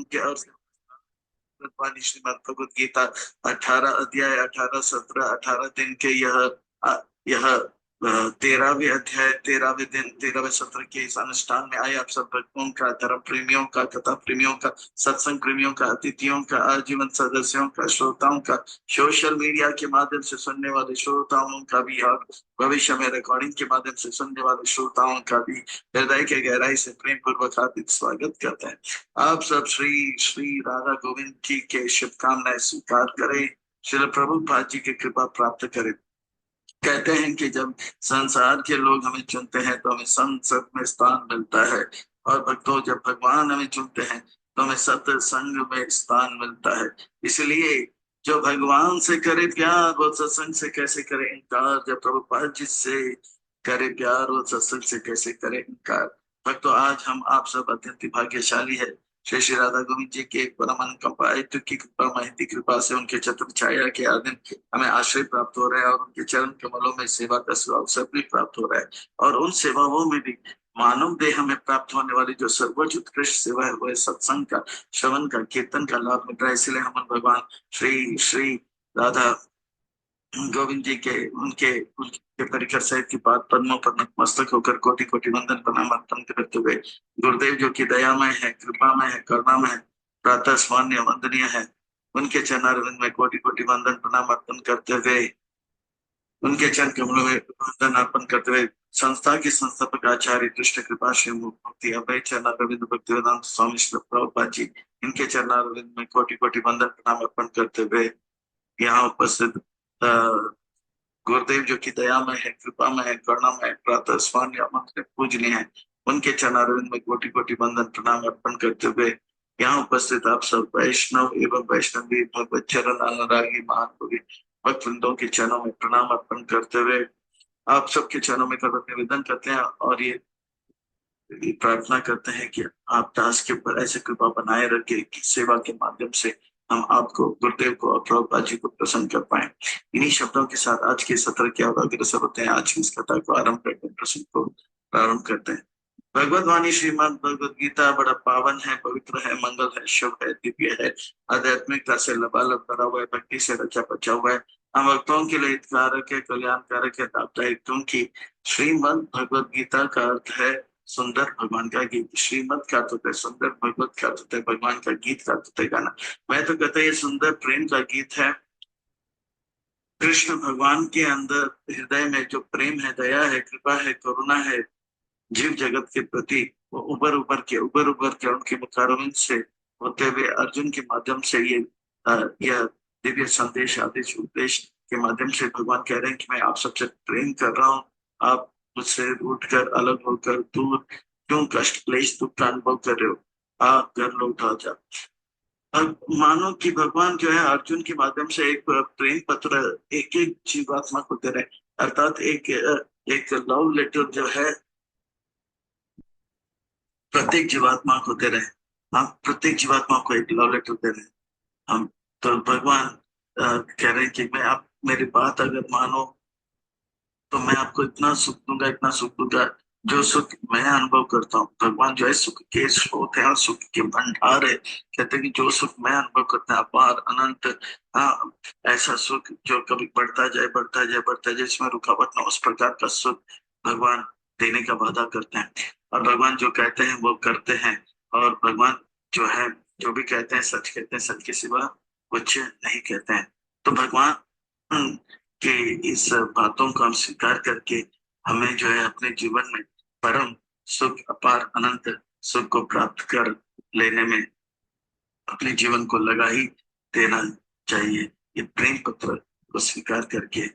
उनके अर्थ वाणी श्रीमद् भगवद गीता 18 अध्याय 18 17 18 दिन के यह 13वें अध्याय 13वें दिन 13वें सत्र के इस अनुष्ठान में आए आप सब भक्तों का, धर्म प्रेमियों का, कथा प्रेमियों का, सत्संग प्रेमियों का, अतिथियों का, आजीवन सदस्यों का, श्रोताओं का, सोशल मीडिया के माध्यम से सुनने वाले श्रोताओं का भी और भविष्य में रिकॉर्डिंग के माध्यम से सुनने वाले श्रोताओं का भी हृदय के गहराई से प्रेम पूर्वक हार्दिक स्वागत करते हैं। आप सब श्री श्री राधा गोविंद जी के शुभकामनाएं स्वीकार करें, श्री प्रभुपाद जी की कृपा प्राप्त करें। कहते हैं कि जब संसार के लोग हमें चुनते हैं तो हमें संसद में स्थान मिलता है, और भक्तों जब भगवान हमें चुनते हैं तो हमें सत्संग में स्थान मिलता है। इसलिए जो भगवान से करे प्यार वो सत्संग से कैसे करे इनकार, जब प्रभुपाद जी से करे प्यार वो सत्संग से कैसे करे इनकार। भक्तों आज हम आप सब अत्यंत भाग्यशाली है। श्री श्री राधा गोविंद जी के परम अनुकंपा की कृपा महती कृपा से उनके छत्र छाया के आधीन हमें आश्रय प्राप्त हो रहा है, और उनके चरण कमलों में सेवा का अवसर भी प्राप्त हो रहा है। और उन सेवाओं में भी मानव देह हमें प्राप्त होने वाली जो सर्वोच्च उत्कृष्ट सेवा है वो है सत्संग का, श्रवण का, कीर्तन का लाभ मिल रहा है। इसलिए हम भगवान श्री श्री राधा गोविंद जी के उनके परिकर सहित की पाद पद्मों पर नतमस्तक होकर कोटि कोटि वंदन प्रणाम अर्पण करते हुए, गुरुदेव जो कि दयामय है, कृपामय है, करुणामय है, प्रातः स्मरणीय वंदनीय है, उनके चरणारविंद में कोटि कोटि वंदन प्रणाम अर्पण करते हुए, उनके चरण कमलों में वंदन अर्पण करते हुए, संस्था के संस्थापक आचार्य कृष्ण कृपा श्री मुक्ति अभय चरणारविंद भक्तिवेदांत स्वामी श्री प्रभुपाद जी, इनके चरणारविंद में कोटि कोटि वंदन प्रणाम अर्पण करते हुए, यहाँ उपस्थित गुरुदेव जो कि दयामय है, कृपामय है, करुणामय है, प्रातः स्वामी अमंत पूजनीय है, उनके चरणारविंद में कोटि कोटि वंदन प्रणाम अर्पण करते हुए, यहाँ उपस्थित आप सब वैष्णव एवं वैष्णवी भगवत चरण अनुरागी महान भक्त वृंदों के चरणों में प्रणाम अर्पण करते हुए आप सबके चरणों में कदम निवेदन करते हैं, और ये प्रार्थना करते हैं कि आप दास के ऊपर ऐसे कृपा बनाए रखे कि सेवा के माध्यम से हम आपको, गुरुदेव को और प्रभुपाद जी को प्रसन्न कर पाए। इन्हीं शब्दों के साथ आज के सत्र के अग्रसर होते हैं। आज की इस कथा को आरंभ करते हैं, प्रसंग को प्रारंभ करते हैं। भगवत वाणी श्रीमद् भगवद गीता बड़ा पावन है, पवित्र है, मंगल है, शुभ है, दिव्य है, आध्यात्मिकता से लबालब भरा हुआ है, भक्ति से रचा बचा हुआ है, हम भक्तों के लिए हितकारक है, कल्याणकारक है, लाभदायक, क्योंकि श्रीमद् भगवद गीता का अर्थ है सुंदर भगवान का गीत। श्रीमद का अर्थ होता है सुंदर, भगवत का अर्थ होता है भगवान का, गीत का अर्थ होता है गाना। मैं तो कहता ये सुंदर प्रेम का गीत है। कृष्ण भगवान के अंदर हृदय में जो प्रेम है, दया है, कृपा है, करुणा है जीव जगत के प्रति, वो उबर उबर के उनके मुखारविंद से होते हुए अर्जुन के माध्यम से यह दिव्य संदेश, आदेश, उपदेश के माध्यम से भगवान कह रहे हैं कि मैं आप सबसे प्रेम कर रहा हूँ। आप मुझसे उठकर अलग होकर दूर क्यों कष्ट क्लेश दुख का अनुभव कर रहे हो, आप घर लौट आ जाओ। अब मानो कि भगवान जो है अर्जुन के माध्यम से एक प्रेम पत्र एक एक जीवात्मा को दे रहे हैं, अर्थात एक लव लेटर जो है प्रत्येक जीवात्मा को दे रहे हैं। हम प्रत्येक जीवात्मा को एक लव लेटर दे रहे हैं। हम तो भगवान कह रहे हैं कि मैं आप मेरी बात अगर मानो तो मैं आपको इतना सुख दूंगा, इतना सुख दूंगा जो सुख मैं अनुभव करता हूँ। भगवान जो है सुख के स्रोत है और सुख के भंडार है। कहते हैं कि जो सुख मैं अनुभव करता है अपार अनंत, ऐसा सुख जो कभी बढ़ता जाए बढ़ता जाए बढ़ता जाए, जिसमें रुकावट ना, उस प्रकार का सुख भगवान देने का वादा करते हैं। और भगवान जो कहते हैं वो करते हैं, और भगवान जो है जो भी कहते हैं सच कहते हैं, सच के सिवा कुछ नहीं कहते हैं। तो भगवान कि इस बातों को हम स्वीकार करके हमें जो है अपने जीवन में परम सुख, अपार अनंत सुख को प्राप्त कर लेने में अपने जीवन को लगा ही देना चाहिए। ये प्रेम पत्र को स्वीकार करके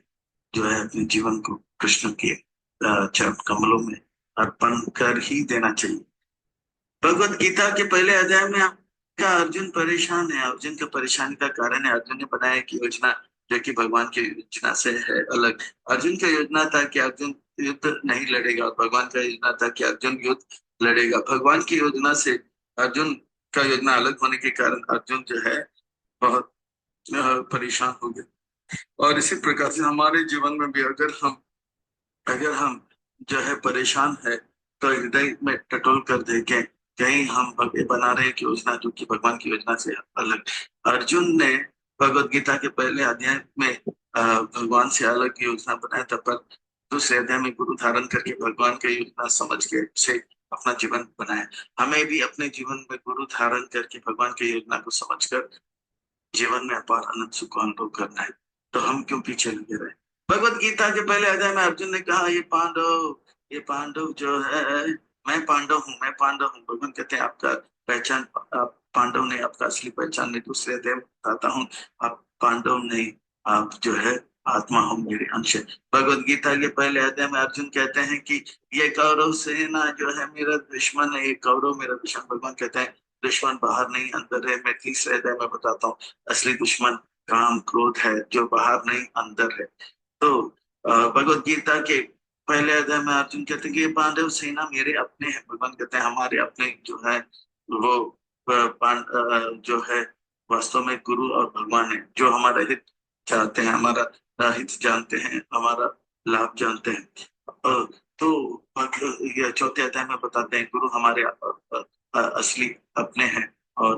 जो है अपने जीवन को कृष्ण के चरण कमलों में अर्पण कर ही देना चाहिए। भगवत गीता के पहले अध्याय में का अर्जुन परेशान है। अर्जुन का परेशानी का कारण है अर्जुन ने बनाया कि योजना जो कि भगवान की योजना से है अलग। अर्जुन का योजना था कि अर्जुन युद्ध नहीं लड़ेगा, और भगवान का योजना था कि अर्जुन युद्ध लड़ेगा। भगवान की योजना से अर्जुन का योजना अलग होने के कारण अर्जुन जो है बहुत परेशान हो गया। और इसी प्रकार से हमारे जीवन में भी अगर हम जो है परेशान है तो हृदय में टटोल कर देखें कहीं हम भव्य बना रहे कि योजना जो कि भगवान की योजना से अलग। अर्जुन ने भगवत गीता के पहले अध्याय में भगवान से अलग योजना बनाया था, पर दूसरे अध्याय में गुरु धारण करके भगवान की योजना समझ के से अपना जीवन बनाया। हमें भी अपने जीवन में गुरु धारण करके भगवान की योजना को समझकर जीवन में अपार आनंद सुख को अनुभव करना है। तो हम क्यों पीछे लगे रहे? भगवत गीता के पहले अध्याय में अर्जुन ने कहा, ये पांडव जो है, मैं पांडव हूँ, मैं पांडव हूँ। भगवान कहते हैं आपका पहचान, आप पांडव नहीं, आपका असली पहचान नहीं। दूसरे अध्याय में बताता हूँ, आप पांडव नहीं, आप जो है आत्मा हो, मेरे अंश है। भगवत गीता के पहले अध्याय में अर्जुन कहते हैं कि ये कौरव सेना जो है मेरा दुश्मन है, ये कौरव मेरा दुश्मन। भगवान कहते हैं दुश्मन बाहर नहीं अंदर है। मैं तीसरे अध्याय में बताता हूँ, असली दुश्मन काम क्रोध है, जो बाहर नहीं अंदर है। तो भगवत गीता के पहले अध्याय में अर्जुन कहते हैं कि ये पांडव सेना मेरे अपने हैं। भगवान कहते हैं हमारे अपने जो है वो जो है वास्तव में गुरु और भगवान है, जो हमारा हित चाहते हैं, हमारा हित जानते हैं, हमारा लाभ जानते हैं। तो ये चौथे अध्याय में बताते हैं गुरु हमारे असली अपने हैं, और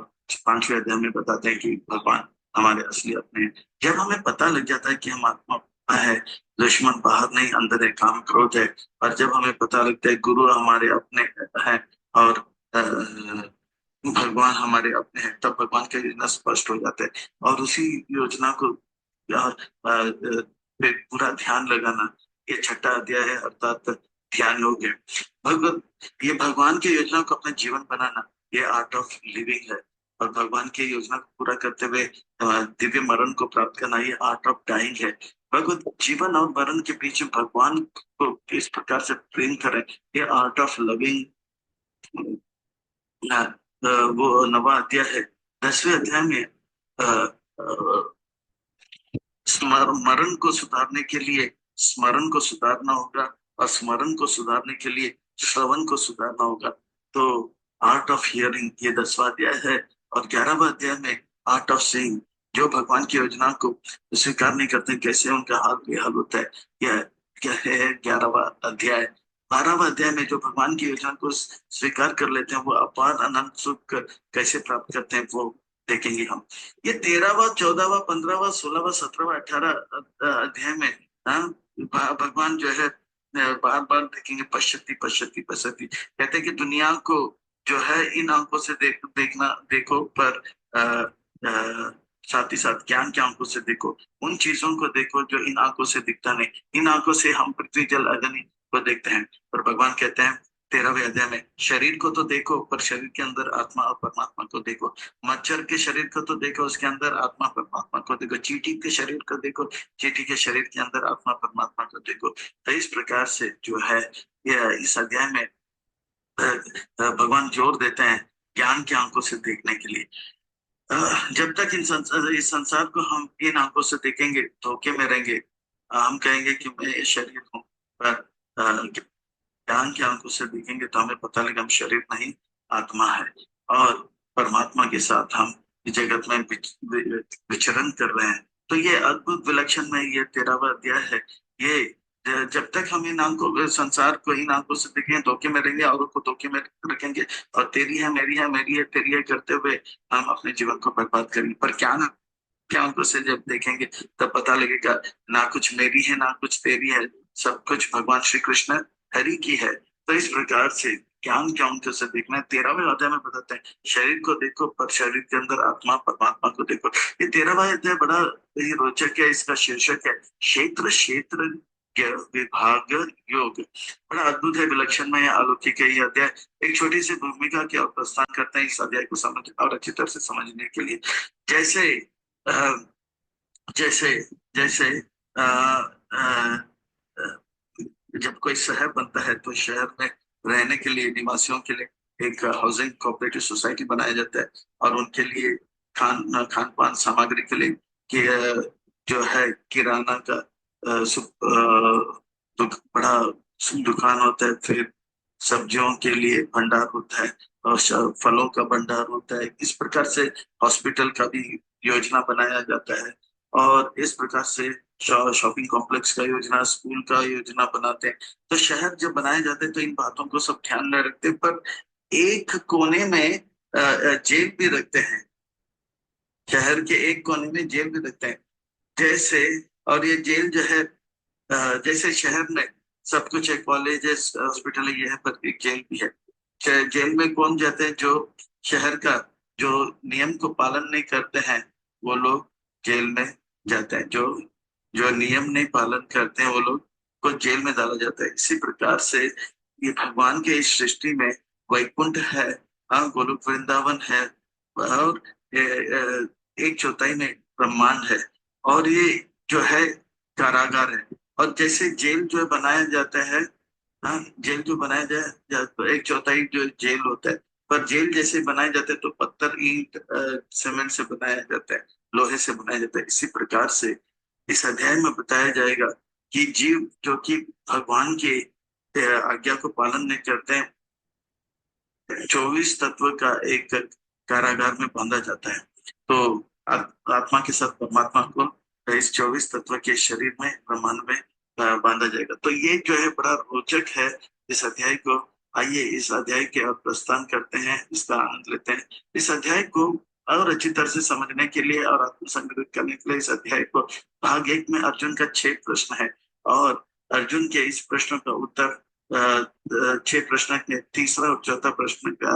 पांचवें अध्याय में बताते हैं कि भगवान हमारे असली अपने हैं। जब हमें पता लग जाता है कि हम आत्मा है, दुश्मन बाहर नहीं अंदर है, काम क्रोध है, और जब हमें पता लगता है गुरु हमारे अपने हैं और भगवान हमारे अपने हैं, तब भगवान का योजना स्पष्ट हो जाता है। और उसी योजना को पे पूरा ध्यान लगाना, ये छठा अध्याय है, अर्थात ध्यान योग है। भगवत ये भगवान की योजना को अपना जीवन बनाना, ये आर्ट ऑफ लिविंग है। और भगवान की योजना को पूरा करते हुए दिव्य मरण को प्राप्त करना, ये आर्ट ऑफ डाइंग है। भगवत जीवन और मरण के बीच में भगवान को किस प्रकार से प्रेम करें, ये आर्ट ऑफ लविंग। वो नवा अध्याय है। 10वें अध्याय में अ, अ, मरण को सुधारने के लिए स्मरण को सुधारना होगा, और स्मरण को सुधारने के लिए श्रवण को सुधारना होगा। तो आर्ट ऑफ हियरिंग ये 10वां अध्याय है। और 11वां अध्याय में आर्ट ऑफ सीइंग, जो भगवान की योजना को स्वीकार नहीं करते कैसे उनका हाल बेहाल होता है, यह क्या है 11वां अध्याय। 12वां अध्याय में जो भगवान की योजना को स्वीकार कर लेते हैं वो अपार अनंत सुख कैसे प्राप्त करते हैं, वो देखेंगे हम। ये 13वां 14वां 15वां 16वां 17वां 18 अध्याय में हाँ, भगवान जो है बार बार देखेंगे पश्यति पश्यति पश्यति, कहते हैं कि दुनिया को जो है इन आंखों से देखना देखो, पर साथ ही साथ ज्ञान के आंखों से देखो। उन चीजों को देखो जो इन आंखों से दिखता नहीं। इन आंखों से हम पृथ्वी जल अग्नि को देखते हैं, और भगवान कहते हैं 13वें अध्याय में, शरीर को तो देखो पर शरीर के अंदर आत्मा और परमात्मा को देखो। मच्छर के शरीर को तो देखो, उसके अंदर आत्मा परमात्मा को देखो। चींटी के शरीर को देखो, चींटी के शरीर के अंदर आत्मा परमात्मा को देखो। तो इस प्रकार से जो है यह इस अध्याय में भगवान जोर देते हैं ज्ञान की आंखों से देखने के लिए। जब तक इस संसार को हम इन आंखों से देखेंगे धोखे में रहेंगे। हम कहेंगे कि मैं ये शरीर हूँ, पर ज्ञान की आंखों से देखेंगे तो हमें पता लगे हम शरीर नहीं आत्मा है, और परमात्मा के साथ हम इस जगत में विचरण कर रहे हैं। तो ये अद्भुत विलक्षण में ये 13वां अध्याय है। ये जब तक हम इन आंखों संसार को इन आंखों से देखेंगे धोखे में रहेंगे, औरों को धोखे में रखेंगे, और तेरी है मेरी है मेरी है तेरी है करते हुए हम अपने जीवन को बर्बाद करेंगे। पर क्या ना क्या आंखों से जब देखेंगे तब पता लगेगा ना कुछ मेरी है ना कुछ तेरी है, सब कुछ भगवान श्री कृष्ण हरि की है। तो इस प्रकार से ज्ञान के अंक से देखना है। 13वें अध्याय में बताते हैं शरीर को देखो पर शरीर के अंदर आत्मा परमात्मा को देखो। ये 13वां अध्याय बड़ा ही रोचक है। इसका शीर्षक है क्षेत्र क्षेत्र विभाग योग। बड़ा अद्भुत है, विलक्षण है, अलौकिक है। ये अध्याय एक छोटी सी भूमिका की ओर प्रस्थान करते हैं इस अध्याय को समझ और अच्छी तरह से समझने के लिए। जैसे अ, जैसे जैसे अ, अ, जब कोई शहर बनता है तो शहर में रहने के लिए निवासियों के लिए एक हाउसिंग कोऑपरेटिव सोसाइटी बनाया जाता है, और उनके लिए खान पान सामग्री के लिए कि जो है किराना का बड़ा दुकान होता है, फिर सब्जियों के लिए भंडार होता है, और फलों का भंडार होता है। इस प्रकार से हॉस्पिटल का भी योजना बनाया जाता है, और इस प्रकार से शॉपिंग कॉम्प्लेक्स का योजना, स्कूल का योजना बनाते हैं। तो शहर जब बनाए जाते हैं तो इन बातों को सब ध्यान में रखते हैं, पर एक कोने में जेल भी रखते हैं, शहर के एक कोने में जेल भी रखते हैं। जैसे, और ये जेल जो है, जैसे शहर में सब कुछ है, कॉलेजेस हॉस्पिटल है, ये है, पर एक जेल भी है। जेल में कौन जाते हैं? जो शहर का जो नियम को पालन नहीं करते हैं, वो लोग जेल में जाते हैं। जो जो नियम नहीं पालन करते हैं, वो लोग को जेल में डाला जाता है। इसी प्रकार से ये भगवान के इस सृष्टि में वैकुंठ है, हाँ, गोलोक वृंदावन है, और एक चौथाई में ब्रह्मांड है, और ये जो है कारागार है। और जैसे जेल जो बनाया जाता है, हाँ, जेल जो बनाया जाए तो एक चौथाई जो जेल होता है, पर जेल जैसे बनाए जाते हैं तो पत्थर, ईंट, सीमेंट से बनाया जाता है, लोहे से बनाया जाता है। इसी प्रकार से इस अध्याय में बताया जाएगा कि जीव जो कि भगवान के आज्ञा को पालन नहीं करते हैं, 24 तत्व का एक कारागार में बांधा जाता है। तो आत्मा के साथ परमात्मा को इस 24 तत्व के शरीर में, ब्रह्मांड में बांधा जाएगा। तो ये जो है बड़ा रोचक है इस अध्याय को। आइए इस अध्याय के अब प्रस्थान करते हैं, इसका आनंद लेते हैं। इस अध्याय को और अच्छी तरह से समझने के लिए और आत्मसंग्रहित करने के लिए इस अध्याय को भाग एक में अर्जुन का 6 प्रश्न है, और अर्जुन के इस प्रश्न का उत्तर 6 प्रश्न के तीसरा और चौथा प्रश्न का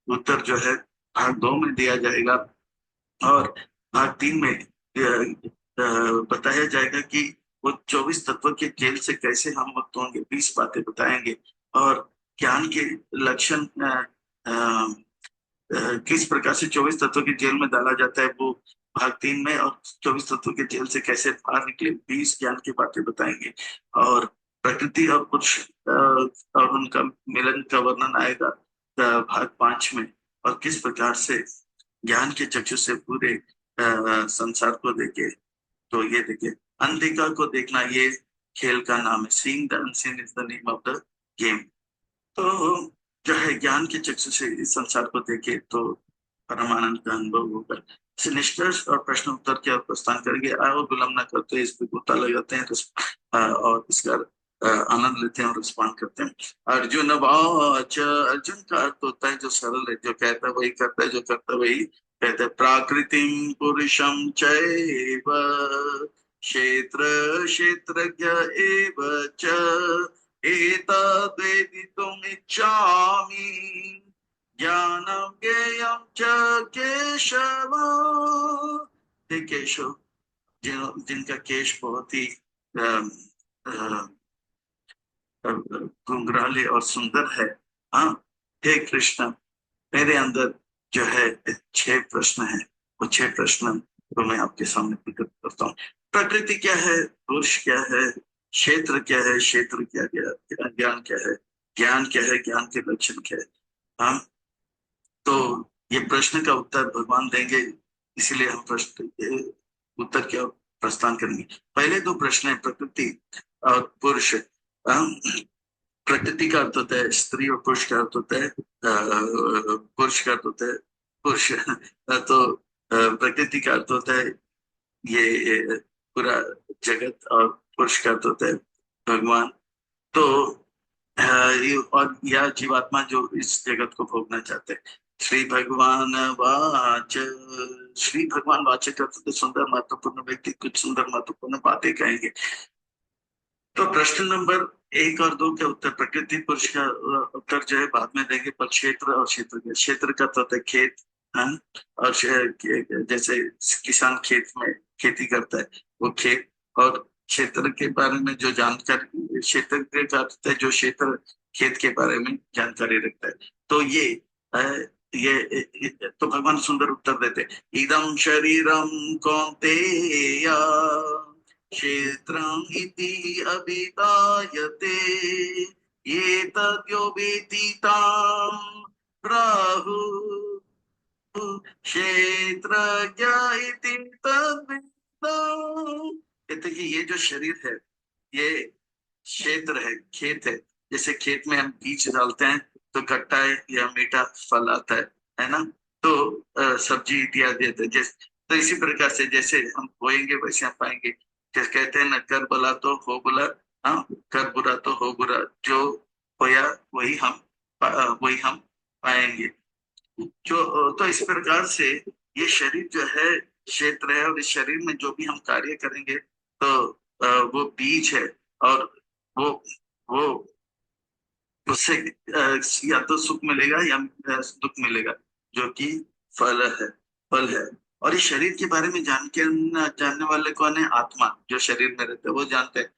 उत्तर जो है भाग 2 में दिया जाएगा। और भाग 3 में बताया जाएगा कि वो 24 तत्व के जेल से कैसे हम मुक्त होंगे, 20 बातें बताएंगे। और ज्ञान के लक्षण, किस प्रकार से 24 तत्व के जेल में डाला जाता है, वो भाग 3 में, और 24 तत्व के जेल से कैसे बाहर निकले, 20 ज्ञान की बातें बताएंगे। और प्रकृति और पुरुष और उनका मिलन का वर्णन आएगा भाग 5 में। और किस प्रकार से ज्ञान के चक्षु से पूरे संसार को देखे। तो ये देखिए, अंधिका को देखना, ये खेल का नाम है। Seeing the unseen is the name of the game. तो जो है ज्ञान के चक्षु से इस संसार को देखे तो परमानंद का अनुभव होगा। इसे निष्कर्ष और प्रश्न उत्तर के और प्रस्थान करेंगे। और विलंब न करते इस पे गोता लगाते हैं, और इसका आनंद लेते हैं और रिस्पॉन्ड करते हैं। अर्जुन वाच, अर्जुन का अर्थ होता है जो सरल है, जो कहता है वही करता है, जो करता है वही कहता है। प्राकृतिम पुरुषम चैव क्षेत्र क्षेत्रज्ञ एव च एतद्वेदितुमिच्छामि ज्ञानं ज्ञेयं च केशव। हे केशव, जिनका केश बहुत ही घुंघराले और सुंदर है, हाँ, हे कृष्ण, मेरे अंदर जो है 6 प्रश्न है। वो 6 प्रश्न तो मैं आपके सामने प्रकट करता हूँ। प्रकृति क्या है, पुरुष क्या है, क्षेत्र क्या है, क्षेत्र क्या क्या, ज्ञान क्या है, ज्ञान क्या है, ज्ञान के लक्षण क्या है, हाँ। तो ये प्रश्न का उत्तर भगवान देंगे, इसीलिए हम प्रश्न के उत्तर के प्रस्थान करेंगे। पहले 2 प्रश्न है प्रकृति और पुरुष। प्रकृति का अर्थ होता है स्त्री, और पुरुष का अर्थ होता है पुरुष का अर्थ होता है पुरुष। तो प्रकृति का अर्थ होता है ये पूरा जगत, और पुरुष का अर्थ होता है भगवान। तो और यह जीवात्मा जो इस जगत को भोगना चाहते हैं। श्री भगवान वाच, श्री भगवान वाचक अर्थ तो सुंदर महत्वपूर्ण व्यक्ति कुछ सुंदर महत्वपूर्ण बातें कहेंगे। तो प्रश्न नंबर 1 और 2 के उत्तर प्रकृति पुरुष का उत्तर जो है बाद में देंगे। पर क्षेत्र और क्षेत्र के, क्षेत्र का तो होता है खेत, हाँ, और जैसे किसान खेत में खेती करता है, वो खेत। और क्षेत्र के बारे में जो जानकारी, क्षेत्र का अर्थ है जो क्षेत्र खेत के बारे में जानकारी रखता है। तो अ, तो भगवान सुंदर उत्तर देते हैं। इदम शरीरम कौन्तेय क्षेत्रम् इति अभिधायते ये तद्यो वेति तां प्राहुः क्षेत्रज्ञ इति तद्विद्वान्। कहते कि ये जो शरीर है, ये क्षेत्र है, खेत है। जैसे खेत में हम बीज डालते हैं तो खट्टा या मीठा फल आता है ना। तो सब्जी इत्यादि देते हैं। तो इसी प्रकार से जैसे हम बोएंगे वैसे हम पाएंगे। जैसे कहते हैं ना, कर भला तो हो भला, हाँ, कर बुरा तो हो बुरा। जो होया वही हम पाएंगे। जो तो इस प्रकार से ये शरीर जो है क्षेत्र है, और इस शरीर में जो भी हम कार्य करेंगे तो वो बीज है, और वो वो उससे या तो सुख मिलेगा या दुख मिलेगा, जो कि फल है फल है। और इस शरीर के बारे में जानने वाले कौन है? आत्मा, जो शरीर में रहते हैं वो जानते हैं।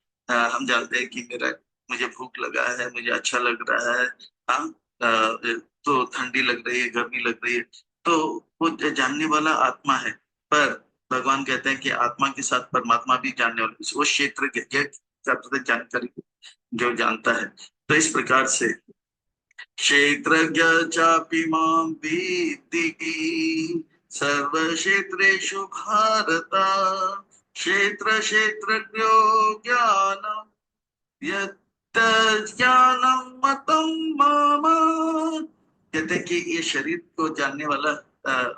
हम जानते हैं कि मेरा मुझे भूख लगा है, मुझे अच्छा लग रहा है, हाँ, तो ठंडी लग रही है, गर्मी लग रही है, तो वो जानने वाला आत्मा है। पर भगवान कहते हैं कि आत्मा के साथ परमात्मा भी जानने वाला, वो क्षेत्र जानकारी जो जानता है। तो इस प्रकार से क्षेत्रज्ञ चापि मां विद्धि सर्वक्षेत्रेषु भारत, क्षेत्र क्षेत्रज्ञो ज्ञानम् यत् ज्ञानम् मतं मम। कहते हैं कि ये शरीर को जानने वाला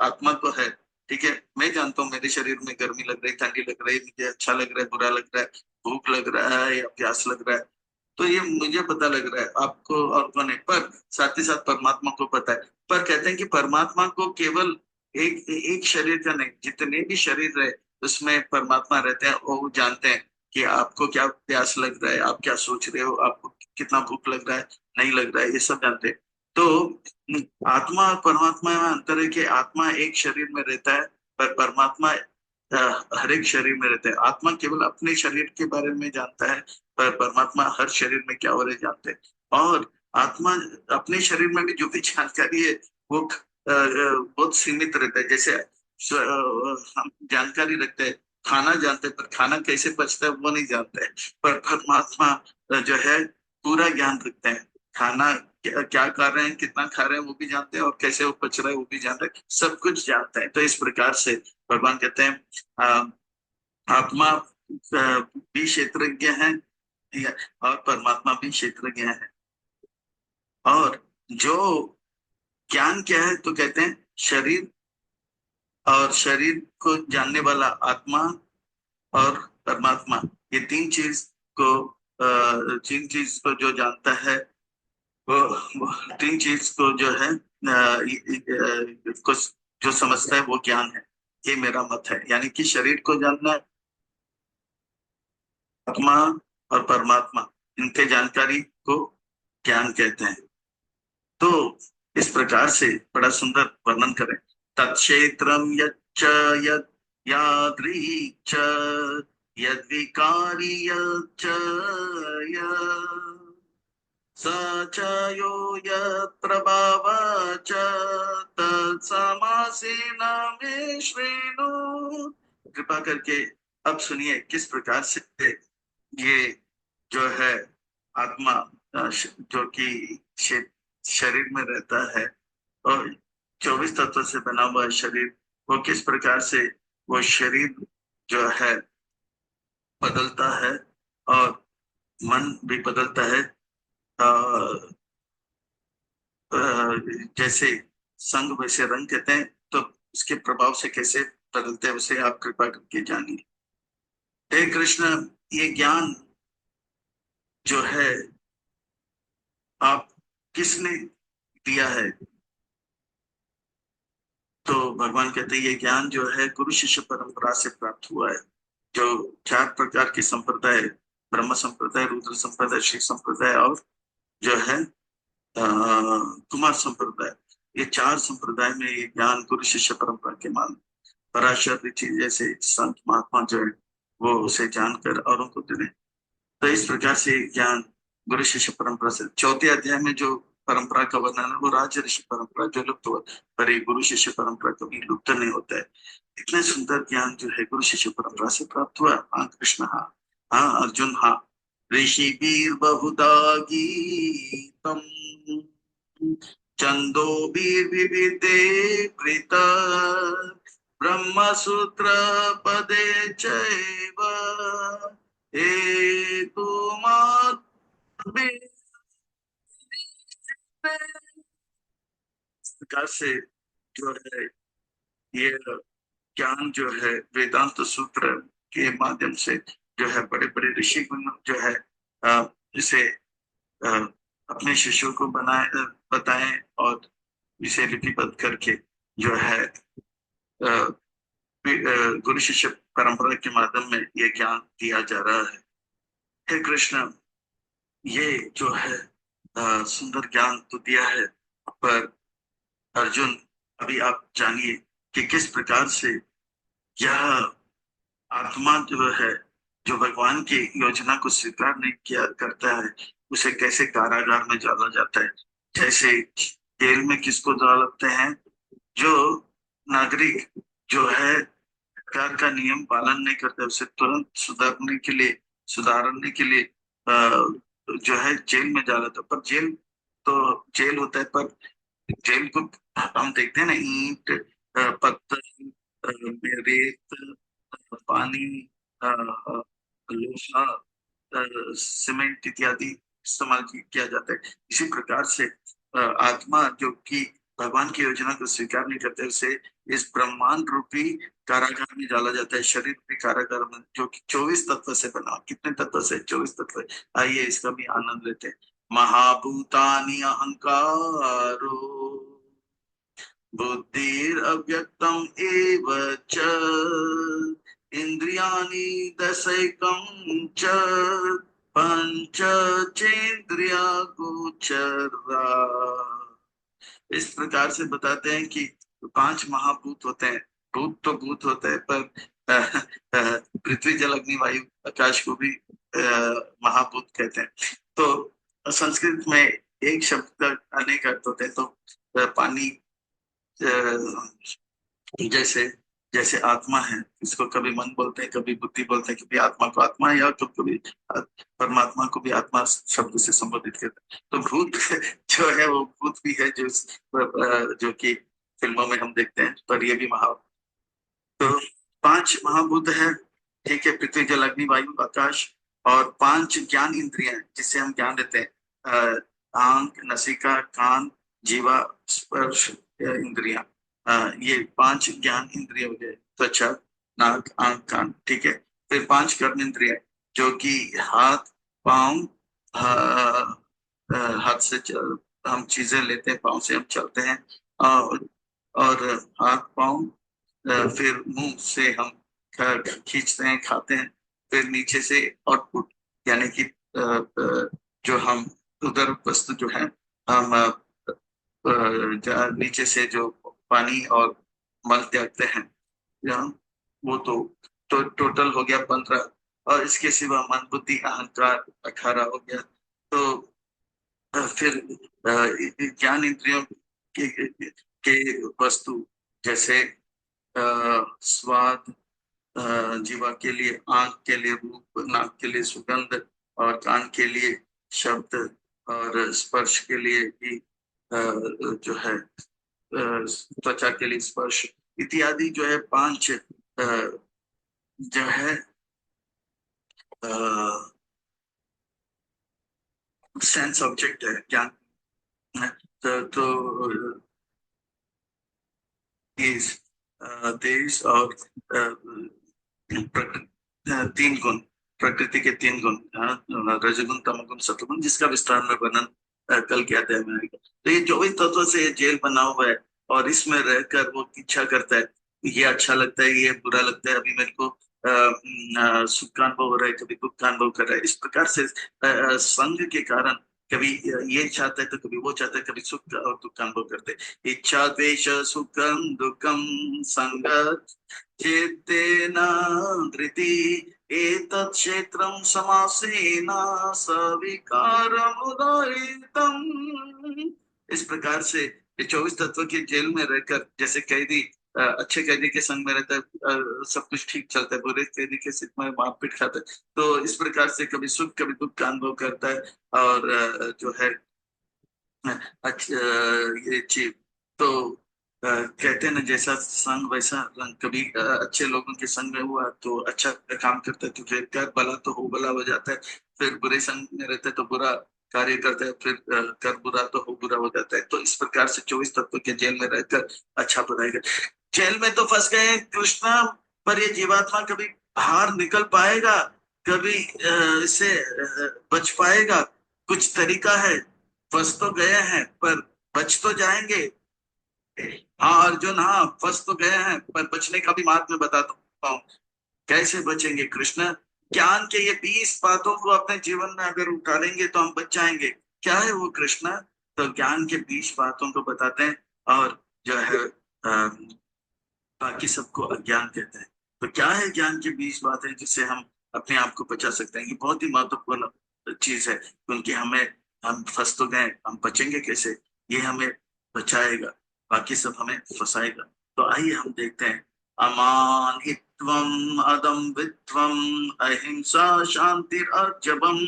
आत्मा को है। ठीक है, मैं जानता हूँ मेरे शरीर में गर्मी लग रही है, ठंडी लग रही है, मुझे अच्छा लग रहा है, बुरा लग रहा है, भूख लग रहा है या प्यास लग रहा है, तो ये मुझे पता लग रहा है, आपको और कौन है? पर साथ ही साथ परमात्मा को पता है। पर कहते हैं कि परमात्मा को केवल एक एक शरीर का नहीं, जितने भी शरीर है उसमें परमात्मा रहते हैं, और वो जानते हैं कि आपको क्या प्यास लग रहा है, आप क्या सोच रहे हो, आपको कितना भूख लग रहा है, नहीं लग रहा है, ये सब जानते हैं। तो आत्मा और परमात्मा में अंतर है कि आत्मा एक शरीर में रहता है, पर परमात्मा हर एक शरीर में रहता है। आत्मा केवल अपने शरीर के बारे में जानता है, पर परमात्मा हर शरीर में क्या हो रहा है जानते हैं। और आत्मा अपने शरीर में भी जो भी जानकारी है वो बहुत सीमित रहता है। जैसे हम जानकारी रखते हैं, खाना जानते हैं, पर खाना कैसे पचता है वो नहीं जानते हैं। पर परमात्मा जो है पूरा ज्ञान रखते हैं, खाना क्या कर रहे हैं, कितना खा रहे हैं वो भी जानते हैं, और कैसे वो पच रहा है वो भी जानते हैं, सब कुछ जानते हैं। तो इस प्रकार से भगवान कहते हैं आत्मा भी क्षेत्रज्ञ है, ठीक है, और परमात्मा भी क्षेत्रज्ञ है। और जो ज्ञान क्या है, तो कहते हैं शरीर, और शरीर को जानने वाला आत्मा और परमात्मा, ये तीन चीज को जो जानता है वो तीन चीज को जो है को जो समझता है वो ज्ञान है। ये मेरा मत है, यानी कि शरीर को जानना, आत्मा और परमात्मा, इनके जानकारी को ज्ञान कहते हैं। तो इस प्रकार से बड़ा सुंदर वर्णन करें। तत्क्षेत्रम यच्च यत् यादृक् च यद्विकारी यच्च यत् स च यो यत्प्रभाव च तत्समासेन मे शृणु। कृपा करके अब सुनिए किस प्रकार से ये जो है आत्मा जो कि शरीर में रहता है, और 24 तत्व से बना हुआ शरीर, वो किस प्रकार से वो शरीर जो है बदलता है, और मन भी बदलता है। अ, अ, जैसे संग वैसे रंग कहते हैं, तो उसके प्रभाव से कैसे बदलते हैं उसे आप कृपा करके जानिए। हे कृष्ण, ये ज्ञान जो है आप किसने दिया है? तो भगवान कहते हैं ये ज्ञान जो है गुरु शिष्य परंपरा से प्राप्त हुआ है। जो 4 प्रकार की संप्रदाय, ब्रह्म संप्रदाय, रुद्र संप्रदाय, श्री संप्रदाय, और जो है कुमार संप्रदाय, ये 4 संप्रदाय में ये ज्ञान गुरु शिष्य परंपरा के मान पराशर ऋषि जैसे संत महात्मा जो है वो उसे जानकर औरों को दे। तो इस प्रकार से ज्ञान गुरु शिष्य परंपरा से, 4 अध्याय में जो परंपरा का वर्णन है वो राज ऋषि परंपरा जो लुप्त हुआ, पर ये गुरु शिष्य परंपरा कभी लुप्त नहीं होता है। इतना सुंदर ज्ञान जो है गुरु शिष्य परंपरा से प्राप्त हुआ। हाँ कृष्ण, हाँ, हाँ अर्जुन, हाँ। ऋषि वीर बहुधा गीतम चंदो वीर विविधे प्रीत ब्रह्म सूत्र पदे चैव हेतु इस प्रकार से जो है ये ज्ञान जो है वेदांत सूत्र के माध्यम से जो है बड़े बड़े ऋषि गण जो है इसे अ, अपने शिष्यों को बताएं, और इसे लिपिबद्ध करके जो है गुरु शिष्य परंपरा के माध्यम में ये ज्ञान दिया जा रहा है। हे कृष्ण, ये जो है सुंदर ज्ञान तो दिया है, पर अर्जुन अभी आप जानिए कि किस प्रकार से यह आत्मा जो है, जो भगवान की योजना को स्वीकार नहीं किया करता है, उसे कैसे कारागार में डाला जाता है। जैसे जेल में किसको डालते हैं? जो नागरिक जो है सरकार का नियम पालन नहीं करते, उसे तुरंत सुधारने के लिए जो है जेल में डाला था। पर जेल तो जेल होता है, पर जेल को हम देखते हैं ना, ईंट, पत्थर, रेत, पानी, लोहा, सीमेंट इत्यादि इस्तेमाल किया जाता है। इसी प्रकार से आत्मा जो कि भगवान की योजना को स्वीकार नहीं करते, उसे इस ब्रह्मांड रूपी कारागार में डाला जाता है, शरीर रूपी कारागार में, जो कि 24 तत्व से बना। कितने तत्व से? 24 तत्व। आइए इसका भी आनंद लेते हैं। महाभूतानि अहंकारो बुद्धिरव्यक्तम एव च इंद्रियाणि दशैकं च पंचचेन्द्रिया गोचरा। इस प्रकार से बताते हैं कि 5 महाभूत होते हैं। भूत तो भूत होता है, पर पृथ्वी जल अग्नि वायु आकाश को भी महाभूत कहते हैं। तो संस्कृत में एक शब्द का अनेक अर्थ होते हैं। तो पानी, जैसे जैसे आत्मा है, इसको कभी मन बोलते हैं, कभी बुद्धि बोलते हैं, कभी आत्मा को आत्मा, या तो कभी परमात्मा को भी आत्मा शब्द से संबोधित करते हैं। तो भूत जो है वो भूत भी है, जो कि फिल्मों में हम देखते हैं, पर ये भी तो 5 महाभूत है। ठीक है, पृथ्वी जल अग्नि वायु आकाश। और 5 ज्ञान इंद्रियां जिससे हम ज्ञान देते हैं, आंख, नसिका, कान, जीवा, स्पर्श इंद्रियां। ये 5 ज्ञान इंद्रिय हो गए। त्वचा, नाक, आंख, कान। ठीक है। फिर 5 कर्म इंद्रिय, जो कि हाथ, पांव, हाथ से हम चीजें लेते हैं, पांव से हम चलते हैं, और हाथ, पांव, फिर मुंह से हम खींचते हैं, खाते हैं। फिर नीचे से आउटपुट, यानी कि जो हम उधर वस्तु जो है, हम नीचे से जो पानी और मल त्यागते हैं, यहाँ वो तो टोटल हो गया 15। और इसके सिवा मन, बुद्धि, अहंकार 18 हो गया। तो फिर ज्ञान इंद्रियों के वस्तु, जैसे स्वाद, जीवा के लिए आंख के लिए रूप, नाक के लिए सुगंध, और कान के लिए शब्द, और स्पर्श के लिए भी जो है त्वचा के लिए स्पर्श इत्यादि, जो है 5 जो है सेंस ऑब्जेक्ट है, ज्ञान। तो इस देश और 3 गुण, प्रकृति के 3 गुण, रजगुण, तमगुण, सतगुण, जिसका विस्तार में वर्णन कल के अध्याय में आएगा। तो ये 24 तत्वों से ये जेल बना हुआ है, और इसमें रहकर वो इच्छा करता है, ये अच्छा लगता है, ये बुरा लगता है, अभी मेरे को सुख का अनुभव हो रहा है, कभी दुख का अनुभव कर रहा है। इस प्रकार से संग के कारण कभी ये चाहता है, तो कभी वो चाहता है, कभी सुख और दुख का अनुभव करते हैं। इच्छा द्वेष सुखम दुखम संग चेतेन धृति एतत् क्षेत्रं समासेन सविकारमुदाहृतम्। इस प्रकार से ये 24 तत्व के जेल में रहकर, जैसे कैदी अच्छे कैदी के संग में रहता है, सब कुछ ठीक चलता है, बुरे कैदी के सिर में मारपीट खाता है। तो इस प्रकार से कभी सुख कभी दुख का अनुभव करता है। और जो है अच्छा, ये चीज तो कहते हैं ना, जैसा संग वैसा रंग। कभी अच्छे लोगों के संग में हुआ तो अच्छा काम करता है, तो फिर क्या भला तो हो भला हो जाता है। फिर बुरे संग में रहता है तो बुरा कार्य करता है, फिर कर बुरा तो हो बुरा हो जाता है। तो इस प्रकार से 24 तत्व के जेल में रहकर अच्छा बुराई। जेल में तो फंस गए हैं कृष्णा, पर ये जीवात्मा कभी बाहर निकल पाएगा? कभी इससे बच पाएगा? कुछ तरीका है? फंस तो गए हैं, पर बच तो जाएंगे? हाँ अर्जुन, हाँ फंस तो गए हैं, पर बचने का भी मार्ग मैं बताता हूँ। कैसे बचेंगे कृष्ण? ज्ञान के ये 20 बातों को अपने जीवन में अगर उतारेंगे तो हम बच जाएंगे। क्या है वो कृष्ण? तो ज्ञान के 20 बातों को बताते हैं, और जो है बाकी सबको अज्ञान कहते हैं। तो क्या है ज्ञान की 20 बातें जिससे हम अपने आप को बचा सकते हैं? ये बहुत ही महत्वपूर्ण चीज है, क्योंकि हमें, हम फंस तो गए, हम बचेंगे कैसे? ये हमें बचाएगा, बाकी सब हमें फंसाएगा। तो आइए हम देखते हैं। अमानित्वम अदम्भित्वम अहिंसा शांतिर अजबम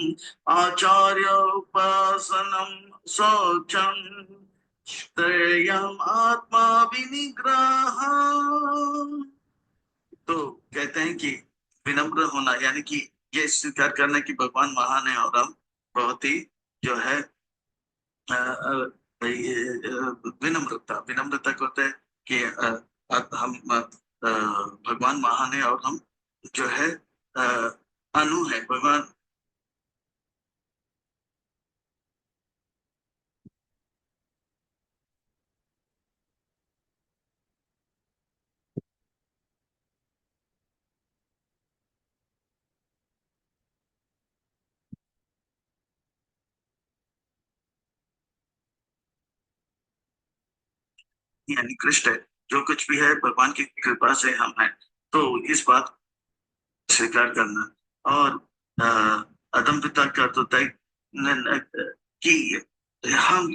आचार्य उपासनम शौचम श्रेयम आत्मा विनिग्रह। तो कहते हैं कि विनम्र होना, यानी कि ये स्वीकार करना कि भगवान महान है, और हम बहुत ही जो है विनम्रता, विनम्रता को होता है कि हम भगवान महान है, और हम जो है अ, अनु है भगवान। यानी कृष्ण है, जो कुछ भी है भगवान की कृपा से हम हैं। तो इस बात स्वीकार करना, और अदम्भिता का तो तय कि हम,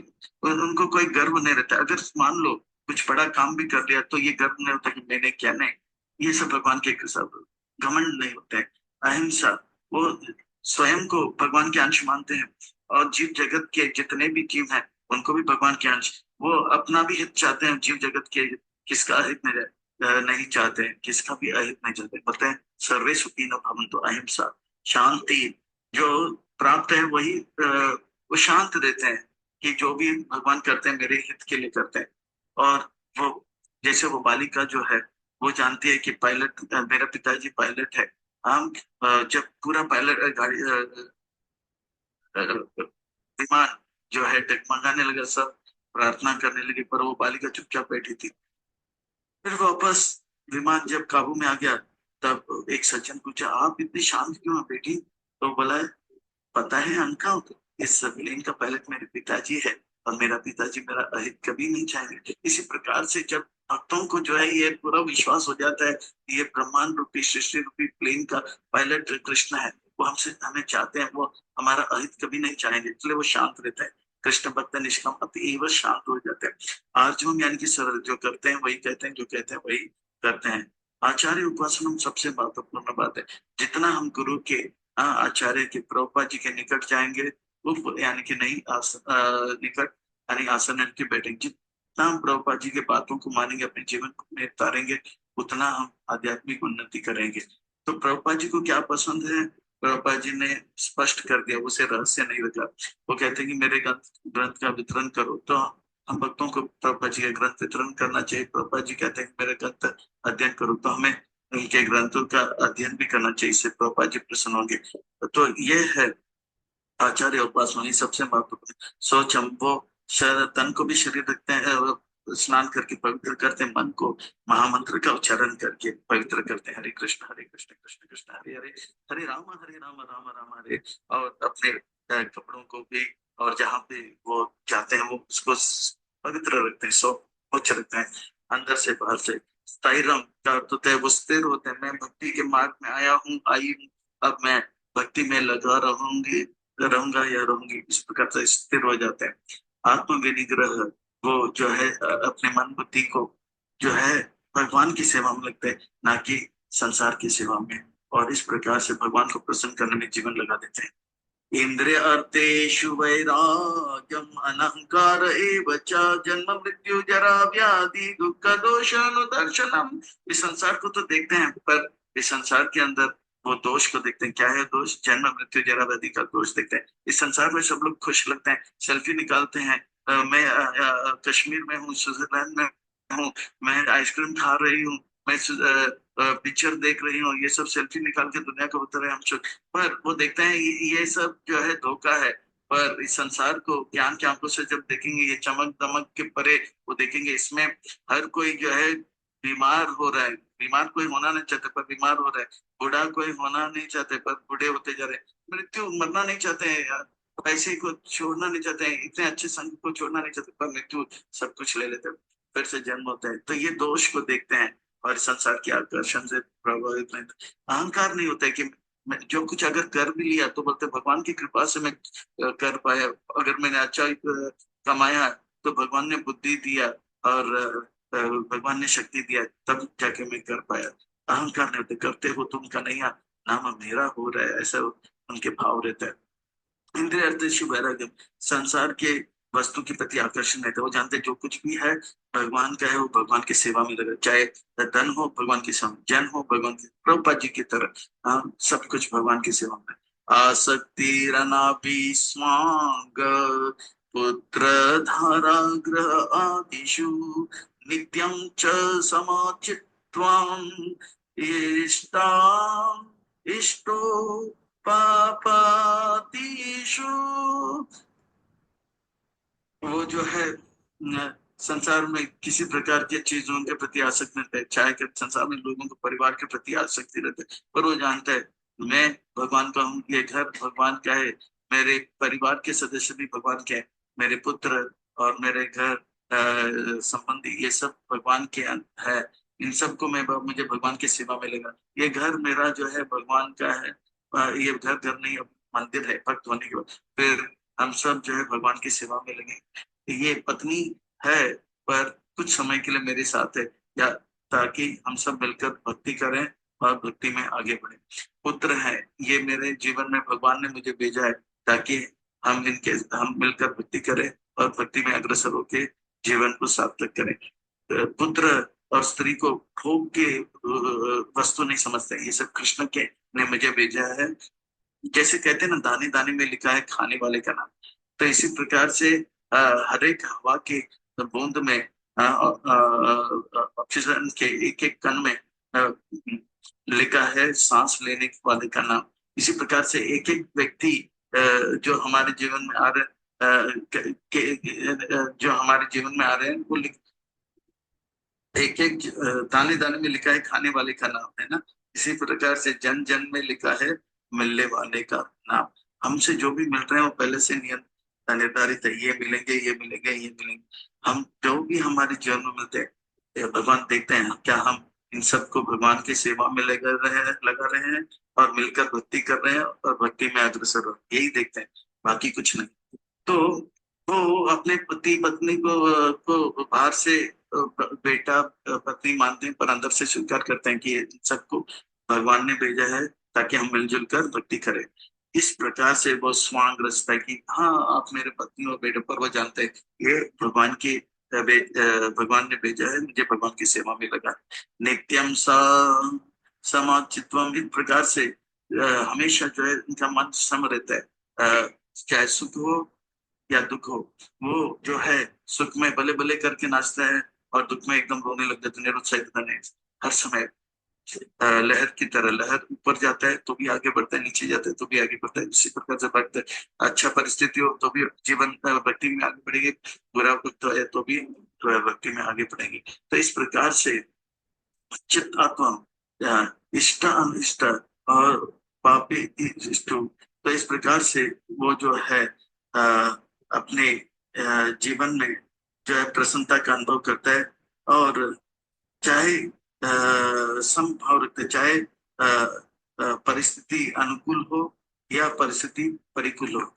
उनको कोई गर्व नहीं रहता। अगर मान लो कुछ बड़ा काम भी कर लिया तो ये गर्व नहीं होता कि मैंने क्या, नहीं। ये सब भगवान के सब घमंड नहीं होते हैं। अहिंसा, वो स्वयं को भगवान के अंश मानते हैं, और जीव जगत के जितने भी जीव हैं उनको भी भगवान के अंश। वो अपना भी हित चाहते हैं, जीव जगत के किसका हित नहीं, नहीं चाहते हैं, किसका भी अहित नहीं चाहते, बोलते हैं सर्वे सुखी न भवन्तु। अहिंसा, शांति, जो प्राप्त है वही वो शांत रहते हैं कि जो भी भगवान करते हैं मेरे हित के लिए करते हैं। और वो, जैसे वो बालिका जो है, वो जानती है कि पायलट, मेरा पिताजी पायलट है। हम जब पूरा पायलट गाड़ी विमान जो है डगमगाने लगा, सब प्रार्थना करने लगे, पर वो बालिका चुपचाप बैठी थी। फिर वापस विमान जब काबू में आ गया, तब एक सज्जन पूछा, आप इतनी शांत क्यों हैं बेटी? तो बोला, पता है अनका, इस प्लेन का पायलट मेरे पिताजी है, और मेरा पिताजी मेरा अहित कभी नहीं चाहेंगे। इसी प्रकार से जब भक्तों को जो है ये पूरा विश्वास हो जाता है कि ये ब्रह्मांड रूपी सृष्टि रूपी प्लेन का पायलट कृष्ण है, वो हमसे, हमें चाहते हैं, वो हमारा अहित कभी नहीं चाहेंगे, इसलिए वो शांत रहता है। कृष्ण भक्त निष्काम अति एवं शांत हो जाते हैं। अर्जुन यानी कि सरल, जो करते हैं वही कहते हैं, जो कहते हैं वही करते हैं। आचार्य उपासना सबसे महत्वपूर्ण बात है। जितना हम गुरु के, आचार्य के, प्रभुपाद जी के निकट जाएंगे, वो यानी कि नहीं निकट, यानी आसन के बैठेंगे, जितना हम प्रभुपाद जी के बातों को मानेंगे, अपने जीवन में उतारेंगे, उतना हम आध्यात्मिक उन्नति करेंगे। तो प्रभुपाद जी को क्या पसंद है, प्रभुपाद जी ने स्पष्ट कर दिया, उसे रहस्य नहीं रखा। वो कहते हैं कि मेरे ग्रंथ ग्रंथ का वितरण करो, तो हम भक्तों को प्रभुपाद जी का ग्रंथ वितरण करना चाहिए। प्रभुपाद जी कहते हैं कि मेरे ग्रंथ अध्ययन करो, तो हमें उनके ग्रंथों का अध्ययन भी करना चाहिए, इससे प्रभुपाद जी प्रसन्न होंगे। तो ये है आचार्य उपासना, ये सबसे महत्वपूर्ण। सोच, हम वो तन को भी शरीर रखते हैं, स्नान करके पवित्र करते हैं, मन को महामंत्र का उच्चारण करके पवित्र करते हैं। हरे कृष्ण कृष्ण कृष्ण हरे हरे, हरे राम राम राम हरे। और अपने कपड़ों को भी, और जहाँ पे वो जाते हैं वो उसको पवित्र रखते हैं, स्वच्छ रखते हैं, अंदर से बाहर से। स्थायरम का अर्थ होता है वो स्थिर होते हैं। मैं भक्ति के मार्ग में आया हूँ, आई हूँ, अब मैं भक्ति में लगा रहूंगी, रहूंगा या रहूंगी, इस प्रकार से स्थिर हो जाते हैं। आत्म विनिग्रह, वो जो है अपने मन बुद्धि को जो है भगवान की सेवा में लगते हैं, ना कि संसार की सेवा में। और इस प्रकार से भगवान को प्रसन्न करने में जीवन लगा देते हैं। इंद्रिय अर्थेषु वैराग्यम अनहंकार एव च जन्म मृत्यु जरा व्याधि दुख दोष अनुदर्शनम। इस संसार को तो देखते हैं, पर इस संसार के अंदर वो दोष को देखते हैं। क्या है दोष? जन्म मृत्यु जरा व्याधि का दोष देखते हैं। इस संसार में सब लोग खुश लगते हैं, सेल्फी निकालते हैं। मैं कश्मीर में हूँ, स्विट्जरलैंड में हूँ, मैं आइसक्रीम खा रही हूँ, मैं पिक्चर देख रही हूँ, ये सब सेल्फी निकाल के दुनिया को बता रहे हैं हम। पर वो देखते हैं ये सब जो है धोखा है। पर इस संसार को ज्ञान की आंखों से जब देखेंगे, ये चमक दमक के परे वो देखेंगे, इसमें हर कोई जो है बीमार हो रहा है। बीमार कोई होना नहीं चाहते पर बीमार हो रहा है। बूढ़ा कोई होना नहीं चाहते पर बूढ़े होते जा रहे हैं। मृत्यु मरना नहीं चाहते हैं यार, पैसे को छोड़ना नहीं चाहते हैं, इतने अच्छे संग को छोड़ना नहीं चाहते, पर मृत्यु सब कुछ ले लेते हैं, फिर से जन्म होता है। तो ये दोष को देखते हैं और संसार के आकर्षण से प्रभावित नहीं। अहंकार नहीं होता है कि मैं जो कुछ अगर कर भी लिया तो बोलते भगवान की कृपा से मैं कर पाया। अगर मैंने अच्छा कमाया तो भगवान ने बुद्धि दिया और भगवान ने शक्ति दिया, तब जाके मैं कर पाया। अहंकार नहीं होते, करते हो तुम कन्हैया, नाम मेरा हो रहा है, ऐसा उनके भाव रहता है। इंद्रिय अर्थ वैराग्य, संसार के वस्तु के प्रति आकर्षण रहता है। वो जानते हैं जो कुछ भी है भगवान का है, वो भगवान की सेवा में लगा, चाहे धन हो भगवान की सेवा में, जन हो भगवान की, प्रभुपाद जी की तरह। हाँ, सब कुछ भगवान की सेवा में। आसक्ति रनाभिस्वांग पुत्र धारा ग्रह आदिषु नित्यं च समाचित्वाम् इष्टाम् इष्टो पापातीशु। वो जो है संसार में किसी प्रकार के चीजों के प्रति आसक्त रहता है, चाहे कि संसार में लोगों को परिवार के प्रति आसक्ति रहता है, पर वो जानता है मैं भगवान का हूँ, ये घर भगवान का है, मेरे परिवार के सदस्य भी भगवान के हैं, मेरे पुत्र और मेरे घर संबंधी ये सब भगवान के है। इन सबको मैं मुझे भगवान की सेवा मिलेगा। ये घर मेरा जो है भगवान का है। ये घर घर नहीं, अब मंदिर है भक्त होने के बाद। फिर हम सब जो है भगवान की सेवा में लगे। ये पत्नी है पर कुछ समय के लिए मेरे साथ है, या ताकि हम सब मिलकर भक्ति करें और भक्ति में आगे बढ़े। पुत्र है, ये मेरे जीवन में भगवान ने मुझे भेजा है ताकि हम मिलकर भक्ति करें और भक्ति में अग्रसर होके जीवन को सार्थक करें। पुत्र और स्त्री को भोग के वस्तु नहीं समझते, ये सब कृष्ण के ने मुझे भेजा है। जैसे कहते हैं ना, दाने दाने में लिखा है खाने वाले का नाम। तो इसी प्रकार से हर एक हवा के बूंद में ऑक्सीजन के एक एक कण में लिखा है सांस लेने वाले का नाम। इसी प्रकार से एक एक व्यक्ति जो हमारे जीवन में आ रहे जो हमारे जीवन में आ रहे हैं, वो एक एक दाने दाने में लिखा है खाने वाले का नाम, है ना। इसी प्रकार से जन जन में लिखा है मिलने वाले का नाम। हमसे जो भी मिल रहे हैं वो पहले से नियम निर्धारित है, ये मिलेंगे ये मिलेंगे ये मिलेंगे। हम जो भी हमारे जीवन में मिलते हैं, ये भगवान देखते हैं क्या हम इन सबको भगवान की सेवा में लगा रहे हैं और मिलकर भक्ति कर रहे हैं और भक्ति में अग्रसर हो रहे हैं। यही देखते हैं, बाकी कुछ नहीं। तो वो अपने पति पत्नी को बाहर से बेटा पत्नी मानते हैं, पर अंदर से स्वीकार करते हैं कि ये सबको भगवान ने भेजा है ताकि हम मिलजुल कर भक्ति करें। इस प्रकार से वो स्वांग रचता है कि हाँ आप मेरे पत्नी और बेटे, पर वो जानते हैं ये भगवान की भगवान ने भेजा है, मुझे भगवान की सेवा में लगा। नित्यम सा समाचित्वम, इस प्रकार से हमेशा जो है उनका मन सम रहता है। चाहे सुख हो या दुख हो, वो जो है सुख में बले बले करके नाचता है और दुख में एकदम रोने लग जाता है, निरुत्साहित रहने। हर समय लहर की तरह, लहर ऊपर जाता है तो भी आगे बढ़ता है, नीचे जाता है तो भी आगे बढ़ता है, इसी प्रकार से बढ़ता है। अच्छा परिस्थिति हो तो भी जीवन भक्ति में आगे बढ़ेगी, बुरा कुछ है तो भी भक्ति में आगे बढ़ेगी। तो इस प्रकार से चित्त आत्मा इष्ट अनिष्ट और पापी इष्ट, तो इस प्रकार से वो जो है अपने जीवन में जो है प्रसन्नता का अनुभव करता है। और चाहे समभाव रखते, चाहे परिस्थिति अनुकूल हो या परिस्थिति प्रतिकूल हो,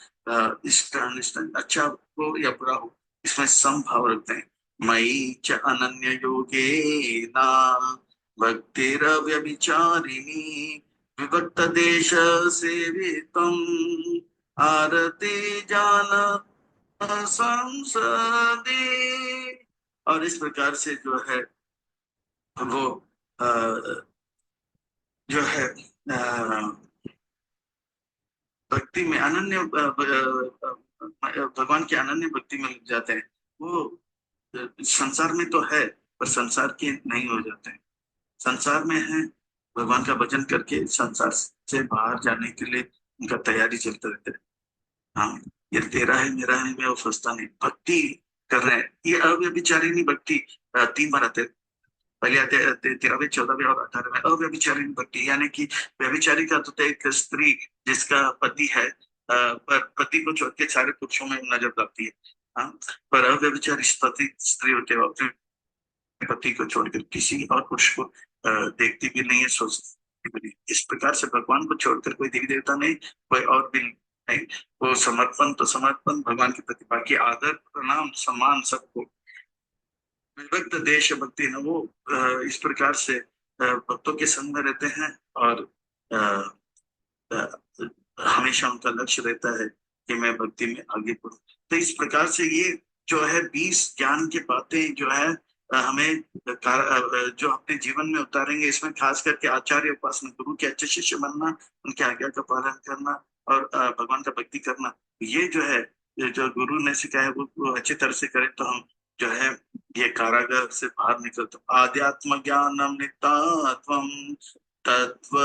इष्ट अनिष्ट, अच्छा हो या बुरा हो, इसमें समभाव रखते हैं। मयि च अनन्य योगेना भक्तिरव्यभिचारिणी विभक्त देश सेवितम् आरती जान संसदे। और इस प्रकार से जो है वो अ, जो है भक्ति में अनन्य भगवान की अनन्य भक्ति में लग जाते हैं। वो संसार में तो है पर संसार के नहीं हो जाते हैं। संसार में है, भगवान का भजन करके संसार से बाहर जाने के लिए उनका तैयारी चलते रहते हैं। हाँ, ये तेरा है मेरा है मैं वो फंसता नहीं, भक्ति कर रहे हैं। ये अव्यभिचारिणी भक्ति 3 बार आते हैं। पहले आते हैं 13वें 14वें और 18वें, अव्यभिचारिणी भक्ति, यानी कि व्यभिचारी का तो एक स्त्री जिसका पति है, पर पति को छोड़ के सारे पुरुषों में नजर डालती है। हाँ, पर अव्यभिचारी पति स्त्री होते हैं, वो अपने पति को छोड़कर किसी और पुरुष को देखती भी नहीं है, सोचती भी नहीं। इस प्रकार से भगवान को छोड़कर कोई देवी देवता नहीं, कोई और भी नहीं। वो समर्पण तो समर्पण भगवान के प्रति, बाकी आदर प्रणाम सम्मान सबको। विभक्त देश भक्ति न वो इस प्रकार से भक्तों के संग में रहते हैं, और अ, अ, हमेशा उनका लक्ष्य रहता है कि मैं भक्ति में आगे बढ़ूं। तो इस प्रकार से ये जो है 20 ज्ञान की बातें जो है हमें जो अपने जीवन में उतारेंगे। इसमें खास करके आचार्य उपासना, गुरु के अच्छे शिष्य बनना, उनके आज्ञा का पालन करना और भगवान का भक्ति करना, ये जो है, ये जो गुरु ने सिखाया वो अच्छी तरह से करें तो हम जो है ये कारागार से बाहर निकल। तो आध्यात्म ज्ञानम नितात्वम तत्व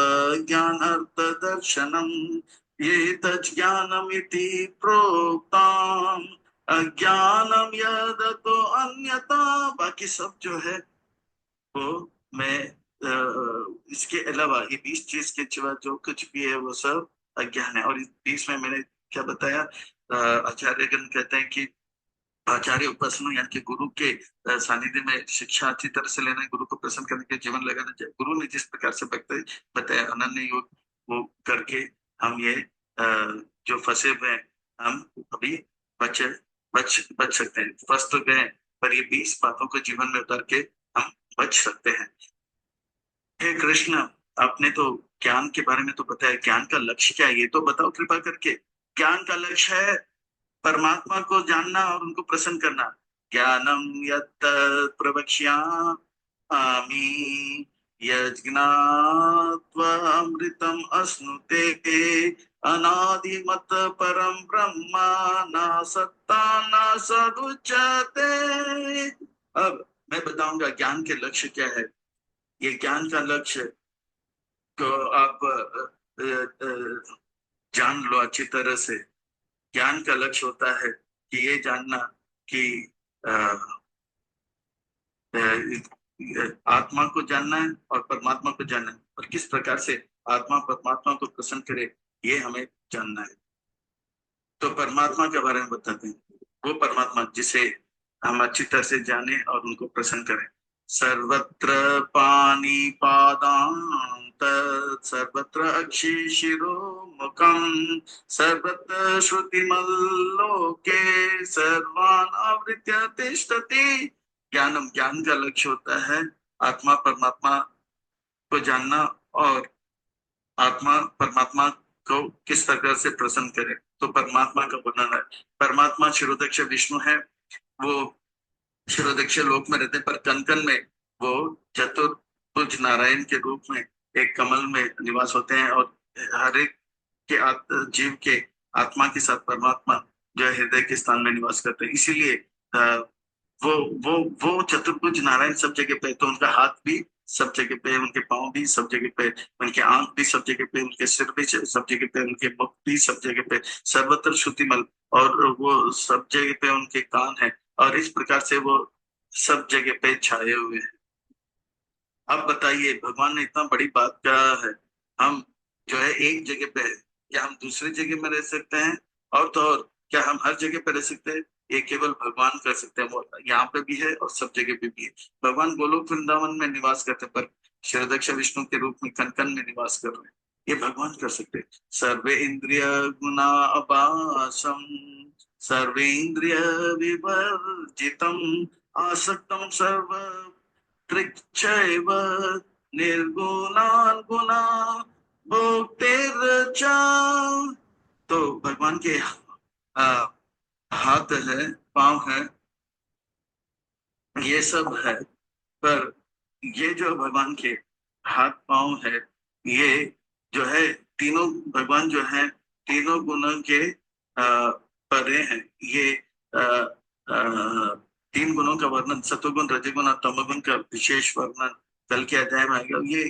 ज्ञानार्थ दर्शनम ये तज्ज्ञानमिति प्रोक्ताम अज्ञानम यद तो अन्यथा। बाकी सब जो है वो मैं इसके अलावा ये 20 चीज के सिवा जो कुछ भी है वो सब अज्ञान है। और इस 20 में मैंने क्या बताया, आचार्यगण कहते हैं कि आचार्य उपासना यानी कि गुरु के सानिध्य में शिक्षा अच्छी तरह से लेना है, गुरु को प्रसन्न करने के लिए जीवन लगाना चाहिए। गुरु ने जिस प्रकार से बताया अनन्य योग, वो करके हम ये जो फंसे हुए हैं हम अभी बच बच सकते हैं। फंस तो गए, पर ये 20 बातों को जीवन में उतार के हम बच सकते हैं। हे कृष्ण, आपने तो ज्ञान के बारे में तो बताया, ज्ञान का लक्ष्य क्या है ये तो बताओ कृपा करके। ज्ञान का लक्ष्य है परमात्मा को जानना और उनको प्रसन्न करना। ज्ञानम यत् प्रवक्ष्यामि यज्ञात्वा अमृतम अश्नुते अनादिमत परम ब्रह्म न सत्ता न सदुच्यते। अब मैं बताऊंगा ज्ञान के लक्ष्य क्या है। ये ज्ञान का लक्ष्य तो आप जान लो अच्छी तरह से। ज्ञान का लक्ष्य होता है कि ये जानना कि अ, आत्मा को जानना है और परमात्मा को जानना है, और किस प्रकार से आत्मा परमात्मा को प्रसन्न करे ये हमें जानना है। तो परमात्मा के बारे में बताते हैं, वो परमात्मा जिसे हम अच्छी तरह से जाने और उनको प्रसन्न करें। सर्वत्र पानी पादांत सर्वत्र अक्षि शिरो मुखम सर्वत्र श्रुति मल्लोके सर्वान आवृत्य तिष्ठति। ज्ञानम, ज्ञान का लक्ष्य होता है आत्मा परमात्मा को जानना, और आत्मा परमात्मा को किस प्रकार से प्रसन्न करे। तो परमात्मा का वर्णन है। परमात्मा शिरोदक्ष विष्णु है, वो शिरोदक्ष लोक में रहते, पर कनकन में वो चतुर्भुज नारायण के रूप में एक कमल में निवास होते हैं, और हर एक के जीव के आत्मा के साथ परमात्मा जो है हृदय के स्थान में निवास करते हैं। इसीलिए वो वो वो चतुर्भुज नारायण सब जगह पे, तो उनका हाथ भी सब जगह पे, उनके पांव भी सब जगह पे, उनके आंख भी सब जगह पे, उनके सिर भी सब जगह पे, उनके मुख भी सब जगह पे, सर्वत्र श्रुतिमल, और वो सब जगह पे उनके कान है, और इस प्रकार से वो सब जगह पे छाए हुए हैं। अब बताइए भगवान ने इतना बड़ी बात कहा है, हम जो है एक जगह पे है, क्या हम दूसरी जगह में रह सकते हैं? और तो और क्या हम हर जगह पे रह सकते हैं? ये केवल भगवान कर सकते हैं। वो यहाँ पे भी है और सब जगह पे भी है। भगवान गोलोक वृंदावन में निवास करते हैं, पर शिरोदक्ष विष्णु के रूप में कनकन में निवास कर रहे हैं। ये भगवान कर सकते हैं। सर्वे इंद्रिय गुना अपासम सर्वे इंद्रिय विवर्जितम आसक्तम सर्व तृक्षैव निर्गुणान् गुणा भोक्तेर्च। तो भगवान के आ, हाथ है, पांव है, ये सब है, पर ये जो भगवान के हाथ पांव है, ये जो है तीनों भगवान जो है तीनों गुणों के परे हैं। ये आ, आ, 3 गुणों का वर्णन, सत्वगुण रजगुण और तमोगुण का विशेष वर्णन कल के अध्याय में आएगा। ये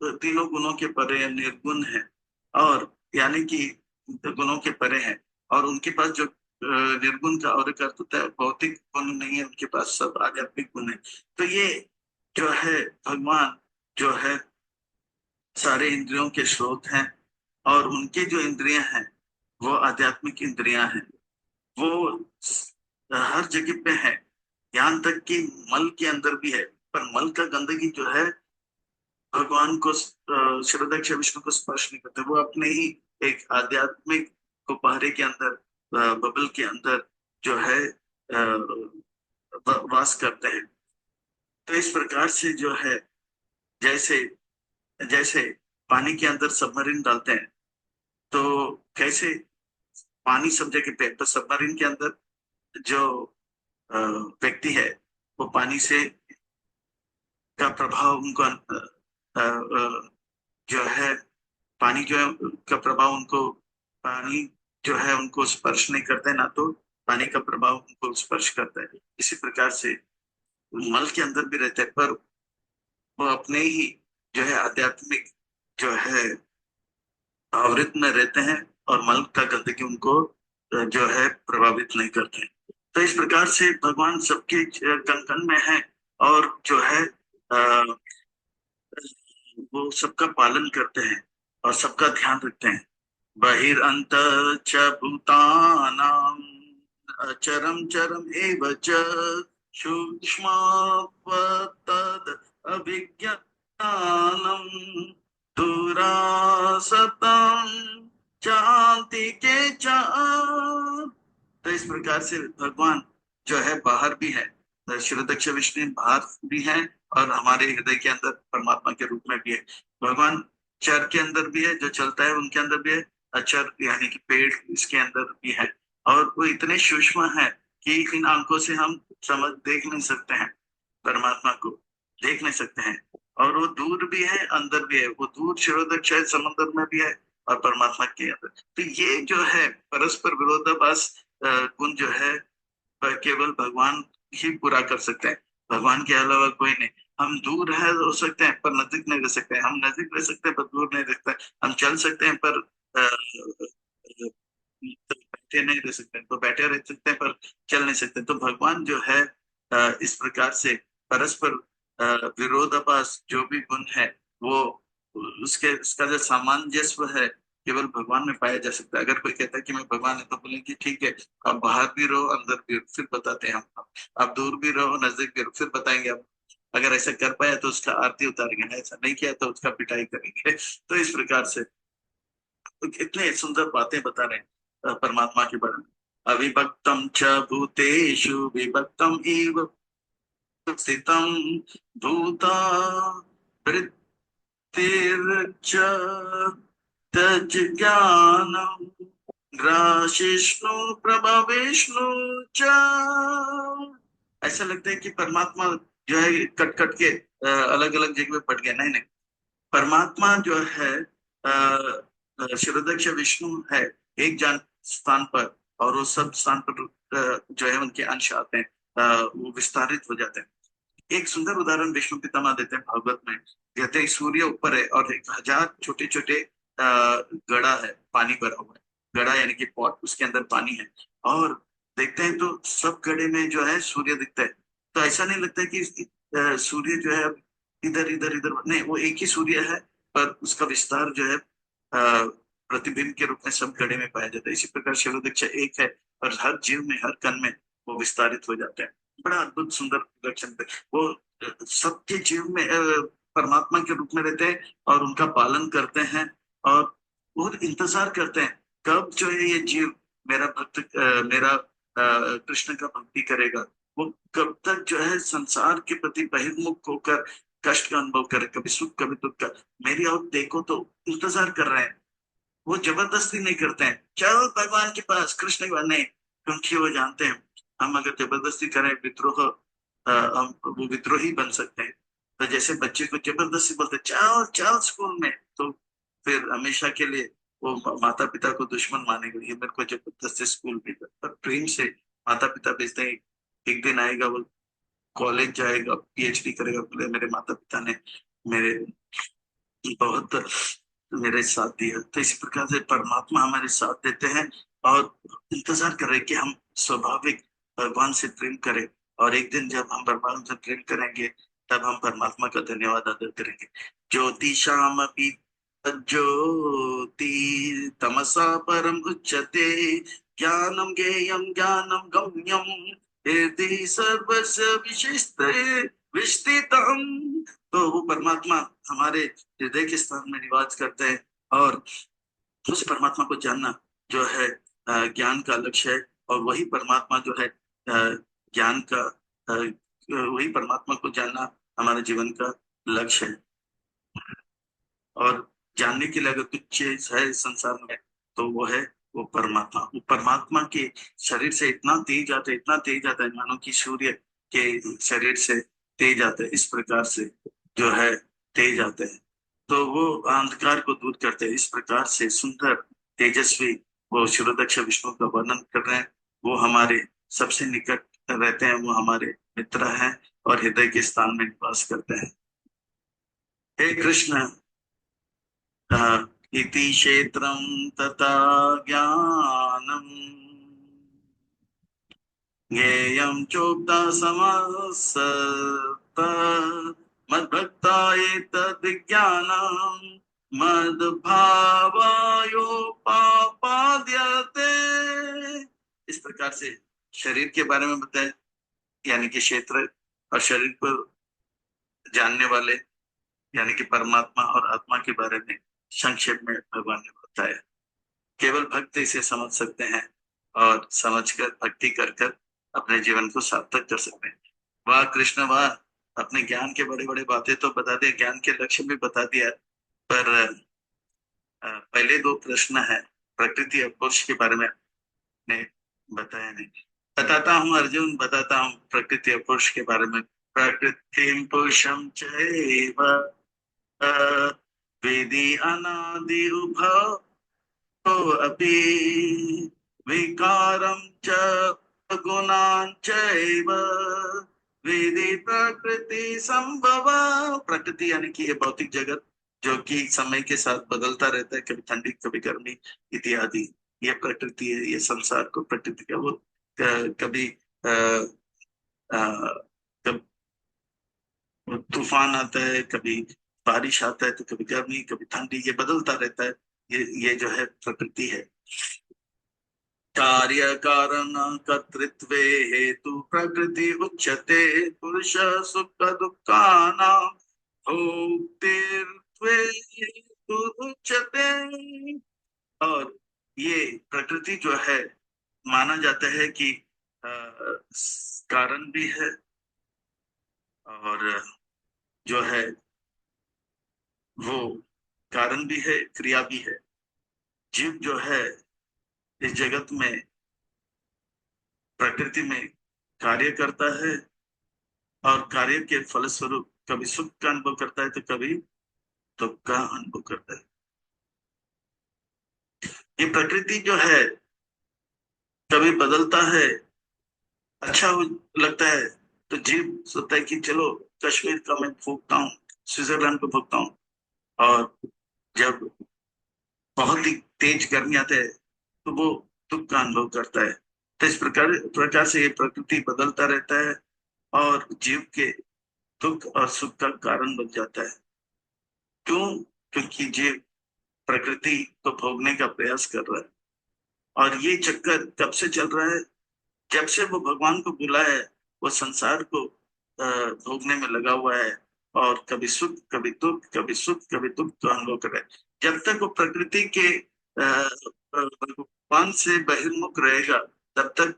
तीनों गुणों के परे निर्गुण है, और यानी कि गुणों के परे है, और उनके पास जो निर्गुण का और एक अर्थ होता है, भौतिक गुण नहीं है उनके पास, सब आध्यात्मिक गुण है। तो ये जो है भगवान जो है सारे इंद्रियों के स्रोत हैं, और उनके जो इंद्रियां हैं वो आध्यात्मिक इंद्रियां हैं। वो हर जगह पे है, यहाँ तक कि मल के अंदर भी है। पर मल का गंदगी जो है भगवान को शिरोदक्ष विष्णु को स्पर्श नहीं करते। वो अपने ही एक आध्यात्मिक गुब्बारे के अंदर, बबल के अंदर जो है वास करते हैं। तो इस प्रकार से जो है, जैसे जैसे पानी के अंदर सबमरीन डालते हैं, तो कैसे पानी सब जगह पे है, तो सबमरीन के अंदर जो व्यक्ति है वो पानी से का प्रभाव उनको जो है, पानी जो है का प्रभाव उनको, पानी जो है उनको स्पर्श नहीं करता है, ना तो पानी का प्रभाव उनको स्पर्श करता है। इसी प्रकार से मल के अंदर भी रहते हैं, पर वो अपने ही जो है आध्यात्मिक जो है आवृत में रहते हैं, और मल का गंदगी उनको जो है प्रभावित नहीं करते हैं। तो इस प्रकार से भगवान सबके कण कण में है, और जो है वो सबका पालन करते हैं और सबका ध्यान रखते हैं। बहिरंत च भूतानां अचरम चरम एव च सूक्ष्मत्वतद् अभिज्ञानम् दूरासतं चान्ति के च। तो इस प्रकार से भगवान जो है बाहर भी है, शिरोदक्ष विष्णु बाहर भी है, और हमारे हृदय के अंदर परमात्मा के रूप में भी है। भगवान चर के अंदर भी है, जो चलता है उनके अंदर भी है। अचर यानी कि पेड़, इसके अंदर भी है। और वो इतने सूक्ष्म है कि इन आंखों से हम समझ देख नहीं सकते हैं, परमात्मा को देख नहीं सकते हैं। और वो दूर भी है, अंदर भी है। वो दूर शिरोदक्ष है, समुद्र में भी है, और परमात्मा के अंदर। तो ये जो है परस्पर विरोधाभास गुण जो है केवल भगवान ही पूरा कर सकते हैं, भगवान के अलावा कोई नहीं। हम दूर है हो सकते हैं पर नजदीक नहीं रह सकते, हम नजदीक रह सकते हैं पर दूर नहीं रह सकते, हम चल सकते हैं पर बैठे नहीं रह सकते, तो बैठे रह सकते हैं पर चल नहीं सकते। तो भगवान जो है इस प्रकार से परस्पर विरोधाभास जो भी गुण है, वो उसके उसका जो सामंजस्य है केवल भगवान में पाया जा सकता है। अगर कोई कहता है कि मैं भगवान है, तो बोले कि ठीक है, आप बाहर भी रहो अंदर भी रहो, फिर बताते हैं हम। आप दूर भी रहो नजदीक भी रहो, फिर बताएंगे हम। अगर ऐसा कर पाया तो उसका आरती उतारेंगे, ऐसा नहीं किया तो उसका पिटाई करेंगे। तो इस प्रकार से इतने सुंदर बातें बता रहे हैं परमात्मा के बारे में। अविभक्तम च भूतेषु विभक्तम एव स्थितम भूता वृत्तिर्च तज ज्ञानम ग्रासिष्णु प्रभविष्णु च। ऐसा लगता है कि परमात्मा जो है कट कट के अलग अलग जगह में पड़ गया। नहीं नहीं, परमात्मा जो है शिरोदक्ष विष्णु है एक जान स्थान पर, और वो सब स्थान पर जो है उनके अंश आते हैं, वो विस्तारित हो जाते हैं। एक सुंदर उदाहरण विष्णु पितामह देते हैं भागवत में। कहते हैं सूर्य ऊपर है और 1000 छोटे छोटे गड़ा है, पानी भरा हुआ है। गड़ा यानी कि पॉट, उसके अंदर पानी है, और देखते हैं तो सब गड़े में जो है सूर्य दिखता है। तो ऐसा नहीं लगता है कि सूर्य जो है इधर इधर इधर, नहीं, वो एक ही सूर्य है, पर उसका विस्तार जो है प्रतिबिंब के रूप में सब गड़े में पाया जाता है। इसी प्रकार शिरोदीक्षा एक है, और हर जीव में, हर कण में वो विस्तारित हो जाते हैं। बड़ा अद्भुत सुंदर लक्षण है वो। सबके जीव में परमात्मा के रूप में रहते हैं, और उनका पालन करते हैं, और बहुत इंतजार करते हैं कब जो है ये जीव मेरा भक्त मेरा कृष्ण का भक्ति करेगा। वो कब तक जो है संसार के प्रति बहिर्मुख होकर कष्ट का अनुभव करे, कभी सुख कभी दुख का। मेरी और देखो तो इंतजार कर रहे हैं। वो जबरदस्ती नहीं करते हैं चलो भगवान के पास, कृष्ण के पास, नहीं, क्योंकि वो जानते हैं हम अगर जबरदस्ती करें विद्रोह, हम वो विद्रोही बन सकते हैं। तो जैसे बच्चे को जबरदस्ती बोलते चल चल स्कूल में, तो फिर हमेशा के लिए वो माता पिता को दुश्मन मानेगा, ये मेरे को जबरदस्ती स्कूल भेजा। पर प्रेम से माता पिता भेजते हैं। एक दिन आएगा वो कॉलेज जाएगा, पीएचडी करेगा, बोले मेरे माता पिता ने मेरे बहुत मेरे साथ दिया। तो इसी प्रकार से परमात्मा हमारे साथ देते हैं, और इंतजार कर रहे हैं कि हम स्वाभाविक भगवान से प्रेम करें, और एक दिन जब हम भगवान से प्रेम करेंगे तब हम परमात्मा का धन्यवाद अदा करेंगे। ज्योति शाम ज्योति तमसा परम उच्यते, ज्ञानम ज्ञेयम ज्ञानम गम्यम हृदि सर्वस्य विशिष्ट विष्टितम। तो वो परमात्मा हमारे हृदय के स्थान में निवास करते हैं, और उस परमात्मा को जानना जो है ज्ञान का लक्ष्य है। और वही परमात्मा जो है ज्ञान का वही परमात्मा को जानना हमारे जीवन का लक्ष्य है। और जानने के लिए अगर कुछ चीज है इस संसार में तो वो है वो परमात्मा। वो परमात्मा के शरीर से इतना तेज आता है, इतना तेज आता है, मानो कि सूर्य के शरीर से तेज आता है, इस प्रकार से जो है तेज आते हैं। तो वो अंधकार को दूर करते हैं। इस प्रकार से सुंदर तेजस्वी वो शिरोदक्ष विष्णु का वर्णन कर रहे हैं। वो हमारे सबसे निकट रहते हैं, वो हमारे मित्र हैं और हृदय के स्थान में निवास करते हैं। हे कृष्ण, इति क्षेत्रं तथा ज्ञानम् ज्ञेयं चोक्ता समसत मद्भक्ता एतद्विज्ञानम् मद्भावायोपापाद्यते। इस प्रकार से शरीर के बारे में बताया, यानी कि क्षेत्र, और शरीर को जानने वाले यानी कि परमात्मा और आत्मा के बारे में संक्षेप में भगवान ने बताया। केवल भक्त इसे समझ सकते हैं, और समझकर भक्ति कर कर अपने जीवन को सार्थक कर सकते हैं। वाह कृष्ण वाह, अपने ज्ञान के बड़े बड़े बातें तो बता दिया, ज्ञान के लक्ष्य भी बता दिया, पर पहले दो प्रश्न है प्रकृति और पुरुष के बारे में ने बताया नहीं। बताता हूँ अर्जुन, बताता हूँ प्रकृति और पुरुष के बारे में। प्रकृति पुरुषम चैव वेदी अनादि उभव अपि विकारं च गुणान् चैव वेदी प्रकृति संभव। प्रकृति यानी कि ये भौतिक जगत जो कि समय के साथ बदलता रहता है, कभी ठंडी कभी गर्मी इत्यादि, ये प्रकृति है। ये संसार को प्रकृति का वो कभी कब तूफान आता है, कभी बारिश आता है, तो कभी गर्मी कभी ठंडी, ये बदलता रहता है। ये जो है प्रकृति है। कार्य कारण कर्तृत्वे हेतु प्रकृति उच्यते, पुरुष सुख दुःखानां भोक्तृत्वे हेतु उच्यते। और ये प्रकृति जो है माना जाता है कि कारण भी है, और जो है वो कारण भी है, क्रिया भी है। जीव जो है इस जगत में प्रकृति में कार्य करता है, और कार्य के फलस्वरूप कभी सुख का अनुभव करता है तो कभी दुख का अनुभव करता है। ये प्रकृति जो है कभी बदलता है, अच्छा लगता है तो जीव सोचता है कि चलो कश्मीर का मैं भोगता हूँ, स्विट्जरलैंड को भोगता हूँ। और जब बहुत ही तेज गर्मी आते है तो वो दुख का अनुभव करता है। तो इस प्रकार से ये प्रकृति बदलता रहता है, और जीव के दुख और सुख का कारण बन जाता है। क्यों? क्योंकि जीव प्रकृति को भोगने का प्रयास कर रहा है, और ये चक्कर कब से चल रहा है? जब से वो भगवान को बुला है, वो संसार को भोगने में लगा हुआ है, और कभी सुख कभी दुख, कभी सुख कभी दुख का अनुभव कर रहा है। जब तक वो प्रकृति के भगवान से बहिर्मुख रहेगा तब तक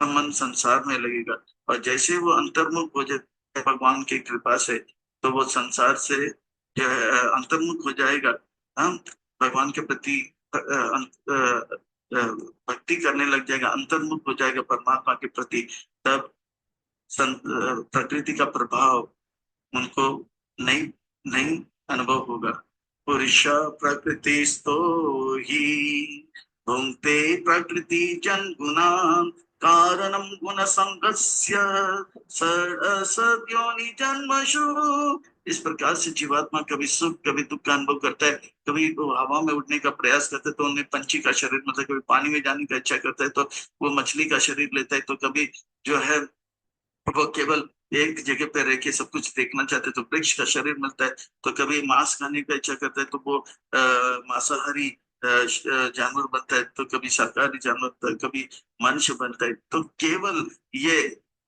मन संसार में लगेगा। और जैसे वो अंतर्मुख हो जाए भगवान की कृपा से, तो वो संसार से जो है अंतर्मुख हो जाएगा। हम भगवान के प्रति भक्ति करने लग जाएगा, अंतर्मुख हो जाएगा परमात्मा के प्रति। तब प्रकृति का प्रभाव उनको नहीं नहीं अनुभव होगा। पुरुष प्रकृति स्तो ही भुंक्ते प्रकृति जन गुणान कारणम गुण संगस्य सद्योनि जन्मशु। इस प्रकार से जीवात्मा कभी सुख कभी दुख का अनुभव करता है। कभी वो हवा में उड़ने का प्रयास करता है तो उन्हें पंछी का शरीर मिलता है, कभी पानी में जाने का इच्छा करता है तो वो मछली का शरीर लेता है, तो कभी जो है वो केवल एक जगह पे रह के सब कुछ देखना चाहते हैं तो वृक्ष का शरीर मिलता है। तो कभी मांस खाने का इच्छा करता है तो वो मांसाहारी जानवर बनता है, तो कभी शाकाहारी जानवर बनता है, कभी मनुष्य बनता है। तो केवल ये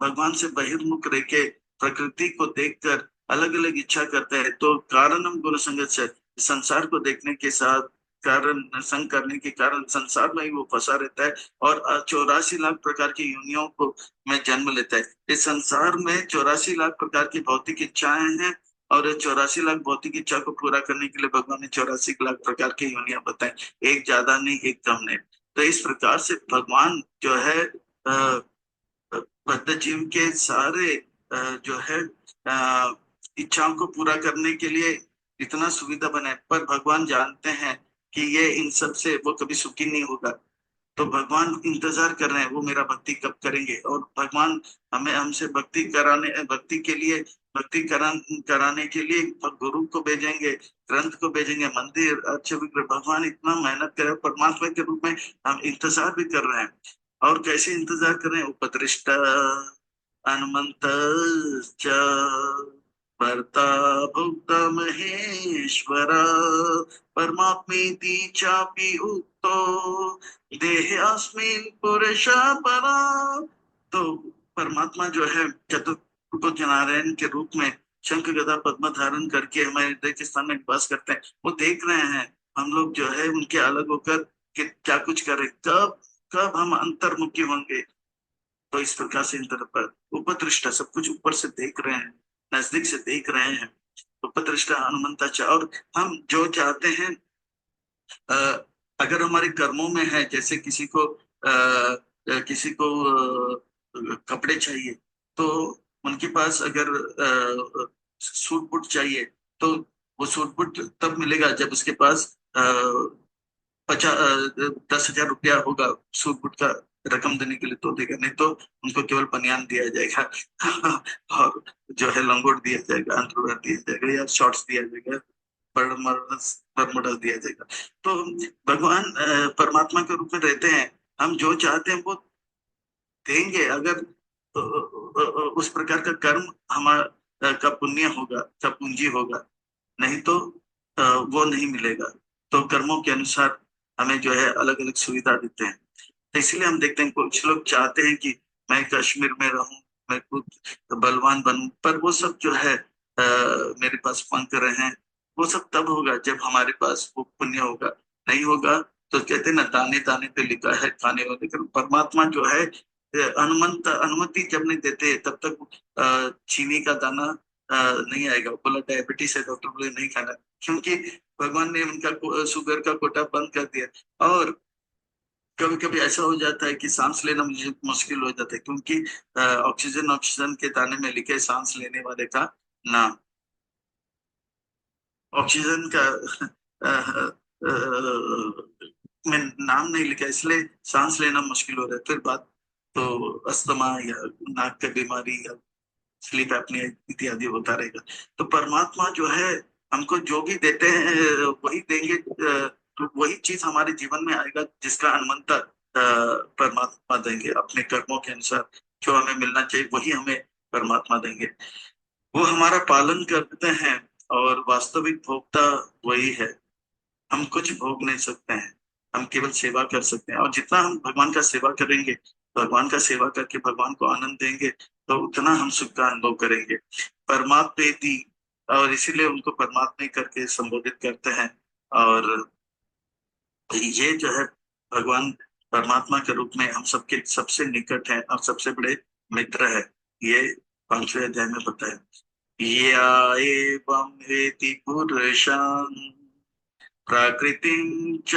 भगवान से बहिर्मुख रह के प्रकृति को देखकर अलग अलग इच्छा करता है। तो कारणम गुण संगत से संसार को देखने के साथ कारण संग करने के कारण संसार में ही वो फंसा रहता है और 84 लाख प्रकार की योनियों को में जन्म लेता है। इस संसार में 84 लाख प्रकार की भौतिक इच्छाएं हैं और 84 लाख भौतिक इच्छा को पूरा करने के लिए भगवान ने 84 लाख प्रकार की योनियां बताई, एक ज्यादा नहीं एक कम नहीं। तो इस प्रकार से भगवान जो है बद्ध जीव के सारे जो है इच्छाओं को पूरा करने के लिए इतना सुविधा बनाए, पर भगवान जानते हैं कि ये इन सब से वो कभी सुखी नहीं होगा। तो भगवान इंतजार कर रहे हैं वो मेरा भक्ति कब करेंगे, और भगवान हमें हमसे भक्ति के लिए कराने के लिए गुरु को भेजेंगे, ग्रंथ को भेजेंगे, मंदिर अच्छे विग्रह। भगवान इतना मेहनत करे परमात्मा के रूप में, हम इंतजार भी कर रहे हैं। और कैसे इंतजार कर रहे हैं? उपदृष्ट हनुमंत भर्ता भुक्त महेश्वर परमात्मेति चापि उक्तो देहास्मिन् पुरुष परा। तो परमात्मा जो है चतुर्भुज नारायण के रूप में शंख गदा पद्म धारण करके हमारे हृदय के स्थान में निवास करते हैं। वो देख रहे हैं हम लोग जो है उनके अलग होकर कि क्या कुछ करें, कब कब हम अंतर्मुखी होंगे। तो इस प्रकार से इंद्र पर उपदृष्टा सब कुछ ऊपर से देख रहे हैं, नजदीक से देख रहे हैं। उपदृष्टा हनुमंताचा। और हम जो चाहते हैं अ, अगर हमारे कर्मों में है, जैसे किसी को कपड़े चाहिए, तो उनके पास अगर सूट बूट चाहिए, तो वो सूट बूट तब मिलेगा जब उसके पास 10,000 रुपया होगा सूट बूट का रकम देने के लिए, तो देगा। नहीं तो उनको केवल बनियान दिया जाएगा और जो है लंगोट दिया जाएगा, अंडरवेयर दिया जाएगा या शॉर्ट्स दिया जाएगा, बरमूडा दिया जाएगा। तो भगवान परमात्मा के रूप में रहते हैं। हम जो चाहते हैं वो देंगे, अगर उस प्रकार का कर्म हमारा का पुण्य होगा, का पूंजी होगा। नहीं तो वो नहीं मिलेगा। तो कर्मों के अनुसार हमें जो है अलग अलग सुविधा देते हैं। तो इसलिए हम देखते हैं कुछ लोग चाहते हैं कि मैं कश्मीर में रहूं, मैं खुद बलवान बनूं, पर वो सब जो है मेरे पास पंख रहे हैं। वो सब तब होगा जब हमारे पास वो पुण्य होगा। नहीं होगा तो कहते हैं ना, दाने दाने पे लिखा है खाने वाले का। परमात्मा जो है अनुमति जब नहीं देते तब तक चीनी का दाना नहीं आएगा। बोला डायबिटीज है, डॉक्टर बोले नहीं खाना, क्योंकि भगवान ने उनका शुगर का कोटा बंद कर दिया। और कभी कभी ऐसा हो जाता है कि सांस लेना मुझे मुश्किल हो जाता है, क्योंकि ऑक्सीजन ऑक्सीजन के दाने में लिखे सांस लेने वाले का नाम, ऑक्सीजन का में नाम नहीं लिखा, इसलिए सांस लेना मुश्किल हो रहा है। फिर बात तो अस्थमा या नाक की बीमारी या स्लीप एपनिया इत्यादि होता रहेगा। तो परमात्मा जो है हमको जो भी देते हैं वही देंगे। तो वही चीज हमारे जीवन में आएगा जिसका अनुमंता परमात्मा देंगे अपने कर्मों के अनुसार। जो हमें मिलना चाहिए वही हमें परमात्मा देंगे। वो हमारा पालन करते हैं और वास्तविक भोक्ता वही है। हम कुछ भोग नहीं सकते हैं, हम केवल सेवा कर सकते हैं। और जितना हम भगवान का सेवा करेंगे, भगवान का सेवा करके भगवान को आनंद देंगे, तो उतना हम सुख का अनुभव करेंगे। परमात्मेति, और इसीलिए उनको परमात्मा करके संबोधित करते हैं। और ये जो है भगवान परमात्मा के रूप में हम सबके सबसे निकट है और सबसे बड़े मित्र है। ये 5वें अध्याय में बताया। या एवं वेति पुरुषान् प्रकृतिं च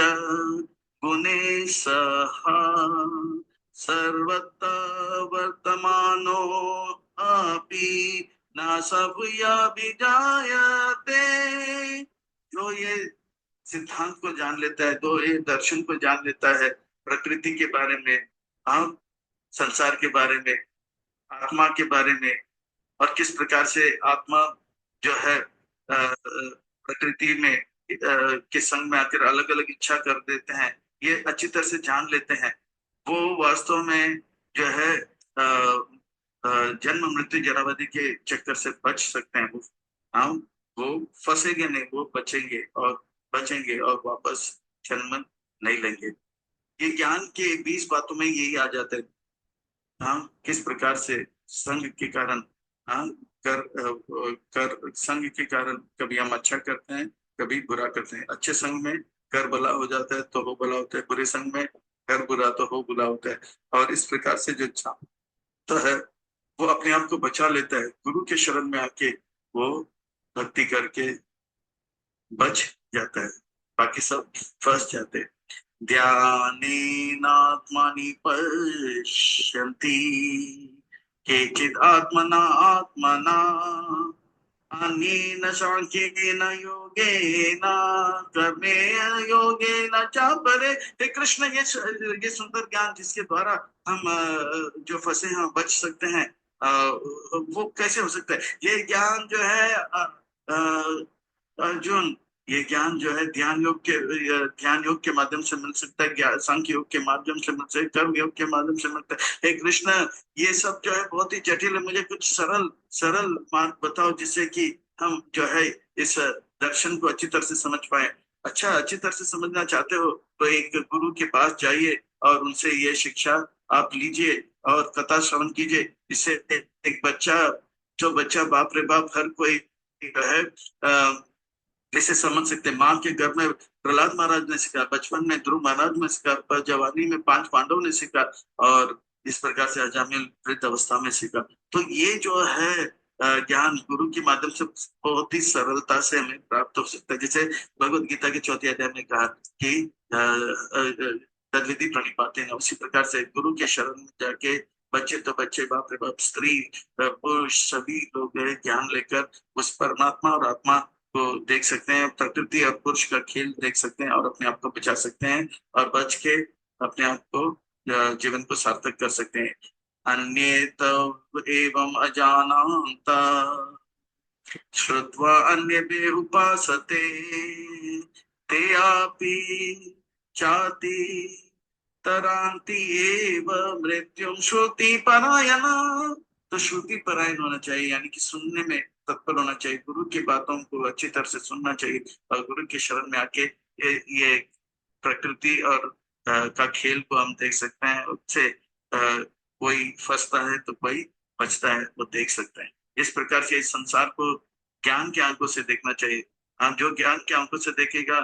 गुणे सह सर्वत्र वर्तमानो अपि न स भूयाभिजायते। जो ये सिद्धांत को जान लेता है, तो ये दर्शन को जान लेता है प्रकृति के बारे में, हाँ, संसार के बारे में, आत्मा के बारे में, और किस प्रकार से आत्मा जो है प्रकृति में के संग में आकर अलग अलग इच्छा कर देते हैं, ये अच्छी तरह से जान लेते हैं। वो वास्तव में जो है जन्म मृत्यु जरावधि के चक्कर से बच सकते हैं। वो हम वो फंसेंगे नहीं, वो बचेंगे और बचेंगे और वापस जन्म नहीं लेंगे। ये ज्ञान के 20 बातों में यही आ जाता है। हाँ, किस प्रकार से संग के कारण, हाँ, कर संग के कारण कभी हम अच्छा करते हैं, कभी बुरा करते हैं। अच्छे संग में कर भला हो जाता है तो हो भला होता है, बुरे संग में कर बुरा तो हो बुरा होता है। और इस प्रकार से जो चाहता है वो अपने आप को बचा लेता है, गुरु के शरण में आके वो भक्ति करके बच जाता है। बाकी सब फंस जाते हैं। ध्यानेनात्मनि पश्यन्ति केचित् आत्मना आत्मना अनेन सांख्येन योगेन कर्मेण योगेन च परे। हे कृष्ण, ये सुंदर ज्ञान जिसके द्वारा हम जो फंसे हैं बच सकते हैं, वो कैसे हो सकता है? ये ज्ञान जो है अर्जुन, ये ज्ञान जो है ध्यान योग के माध्यम से मिल सकता है, सांख्य योग के माध्यम से मिल सकता है, कर्म योग के माध्यम से मिलता है। हे कृष्ण, ये सब जो है बहुत ही जटिल है, मुझे कुछ सरल सरल मार्ग बताओ जिससे कि हम जो है इस दर्शन को अच्छी तरह से समझ पाए। अच्छा, अच्छी तरह से समझना चाहते हो तो एक गुरु के पास जाइए और उनसे ये शिक्षा आप लीजिए और कथा श्रवण कीजिए। इससे एक बच्चा, जो बच्चा बाप रे बाप हर कोई जो है कैसे समझ सकते हैं। माँ के गर्भ में प्रहलाद महाराज ने सीखा, बचपन में ध्रुव महाराज ने सीखा, पर जवानी में 5 पांडव ने सीखा, और इस प्रकार से अजामिल वृद्ध अवस्था में सीखा। तो ये जो है ज्ञान गुरु के माध्यम से बहुत ही सरलता से हमें प्राप्त हो सकता है। जैसे भगवत गीता के 4 अध्याय में कहा कि तद्विधि प्रणिपाते हैं, उसी प्रकार से गुरु के शरण में जाके बच्चे तो बच्चे, बाप रे बाप, स्त्री पुरुष सभी लोग ज्ञान लेकर उस परमात्मा और आत्मा को देख सकते हैं, प्रकृति और पुरुष का खेल देख सकते हैं, और अपने आप को बचा सकते हैं और बच के अपने आप को जीवन को सार्थक कर सकते हैं। अन्ये तव एवं अजानन्त श्रुत्वा अन्येभ्यः उपासते ते अपि चाति तरांति एव मृत्युम श्रुति परायणा। तो श्रुति परायण होना चाहिए, यानी कि सुनने में तत्पर होना चाहिए, गुरु की बातों को अच्छी तरह से सुनना चाहिए, और गुरु के शरण में आके ये प्रकृति और का खेल को हम देख सकते हैं। उससे कोई फंसता है तो कोई बचता है, वो देख सकते हैं। इस प्रकार से इस संसार को ज्ञान के आंखों से देखना चाहिए। हम जो ज्ञान के आंखों से देखेगा